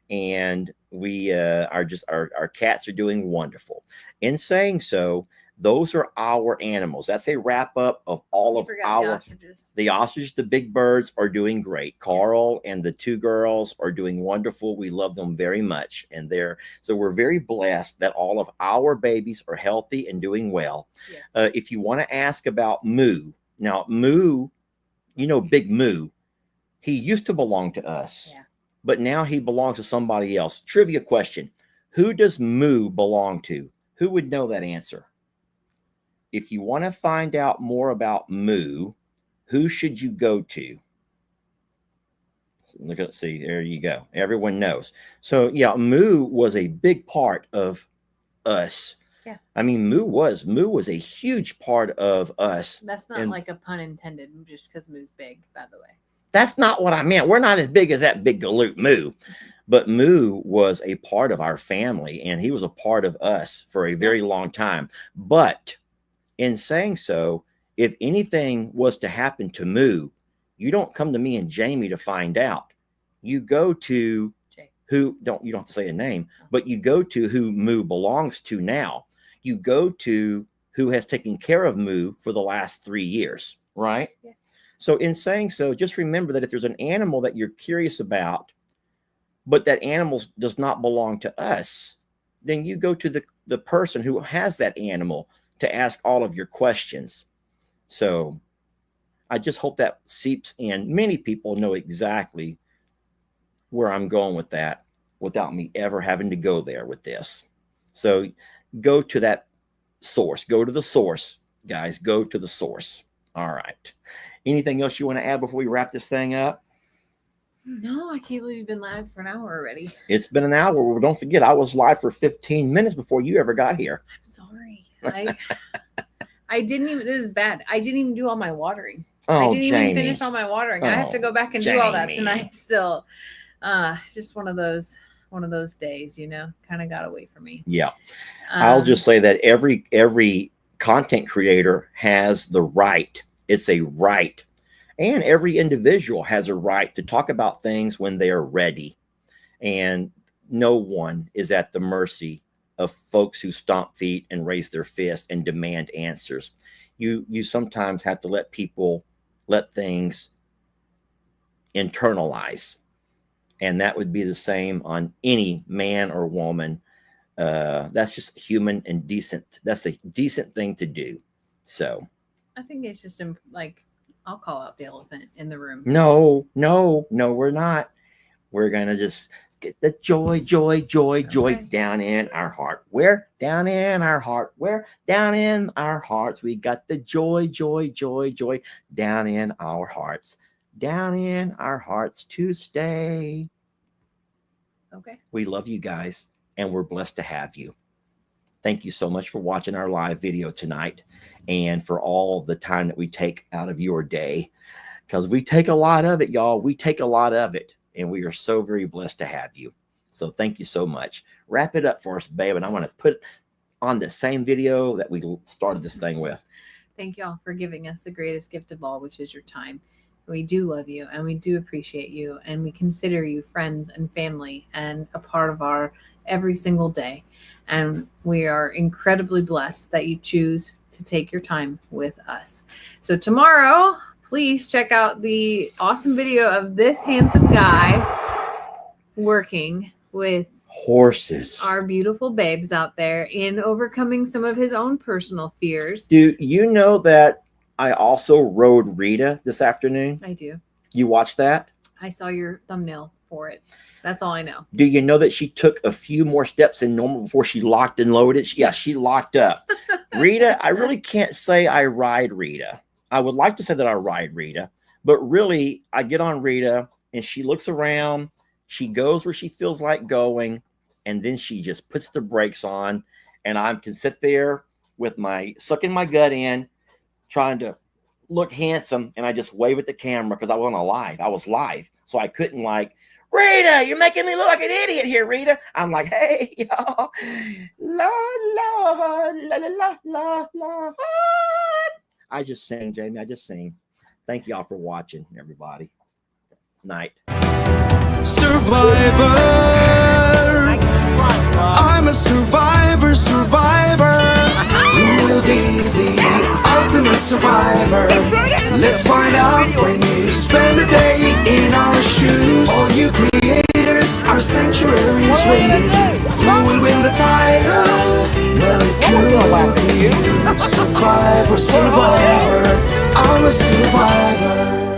Speaker 2: And we are just, our cats are doing wonderful. In saying so, those are our animals. That's a wrap up of all of our
Speaker 3: ostriches.
Speaker 2: The ostriches, the big birds are doing great. Carl and the two girls are doing wonderful. We love them very much. And so we're very blessed that all of our babies are healthy and doing well. Yes. If you want to ask about Moo, now Moo, Big Moo, he used to belong to us. Yeah. But now he belongs to somebody else. Trivia question. Who does Moo belong to? Who would know that answer? If you want to find out more about Moo, who should you go to? Let's see. There you go. Everyone knows. So yeah, Moo was a big part of us. Yeah. I mean, Moo was a huge part of us.
Speaker 3: That's not like a pun intended, just because Moo's big, by the way.
Speaker 2: That's not what I meant. We're not as big as that big galoot Moo. But Moo was a part of our family, and he was a part of us for a very long time. But in saying so, if anything was to happen to Moo, you don't come to me and Jamie to find out. You go to you don't have to say a name, but you go to who Moo belongs to now. You go to who has taken care of Moo for the last 3 years, right? Yeah. So in saying so, just remember that if there's an animal that you're curious about, but that animal does not belong to us, then you go to the person who has that animal to ask all of your questions. So I just hope that seeps in. Many people know exactly where I'm going with that without me ever having to go there with this. So go to that source. Go to the source, guys. Go to the source. All right. Anything else you want to add before we wrap this thing up?
Speaker 3: No, I can't believe you've been live for an hour already.
Speaker 2: It's been an hour. Well, don't forget, I was live for 15 minutes before you ever got here.
Speaker 3: I'm sorry. I didn't even, this is bad. I didn't even do all my watering. I didn't even finish all my watering. I have to go back and do all that tonight still. Just one of those days, kind of got away from me. Yeah.
Speaker 2: I'll just say that every content creator has the right. It's a right. And every individual has a right to talk about things when they are ready. And no one is at the mercy of folks who stomp feet and raise their fist and demand answers. You sometimes have to let things internalize. And that would be the same on any man or woman. That's just human and decent. That's a decent thing to do. So
Speaker 3: I think it's just like, I'll call out the elephant in the room.
Speaker 2: No, we're not. We're going to just get the joy down in our heart. Where? Down in our heart. Where? Down in our hearts. We got the joy down in our hearts. Down in our hearts to stay.
Speaker 3: Okay.
Speaker 2: We love you guys, and we're blessed to have you. Thank you so much for watching our live video tonight, and for all the time that we take out of your day, because we take a lot of it, y'all. We take a lot of it, and we are so very blessed to have you. So thank you so much. Wrap it up for us, babe, and I want to put on the same video that we started this thing with.
Speaker 3: Thank y'all for giving us the greatest gift of all, which is your time. We do love you, and we do appreciate you, and we consider you friends and family and a part of our every single day. And we are incredibly blessed that you choose to take your time with us. So tomorrow, please check out the awesome video of this handsome guy working with
Speaker 2: horses,
Speaker 3: our beautiful babes out there, in overcoming some of his own personal fears.
Speaker 2: Do you know that I also rode Rita this afternoon.
Speaker 3: I do.
Speaker 2: You watched that?
Speaker 3: I saw your thumbnail for it. That's all I know.
Speaker 2: Do you know that she took a few more steps than normal before she locked and loaded? Yeah, she locked up. Rita, I really can't say I ride Rita. I would like to say that I ride Rita, but really I get on Rita and she looks around. She goes where she feels like going, and then she just puts the brakes on, and I can sit there with my sucking my gut in, trying to look handsome, and I just wave at the camera because I wasn't live. I was live, so I couldn't like, Rita, you're making me look like an idiot here, Rita. I'm like, hey, y'all, la la la la la la. I just sing, Jamie. I just sing. Thank y'all for watching, everybody. Night.
Speaker 1: Survivor. I'm a survivor, survivor. Who will be the ultimate survivor? Let's find out when you spend the day in our shoes. All you creators, our sanctuary is waiting. Who will win the title? Well, it could be you. Survivor, survivor. I'm a survivor.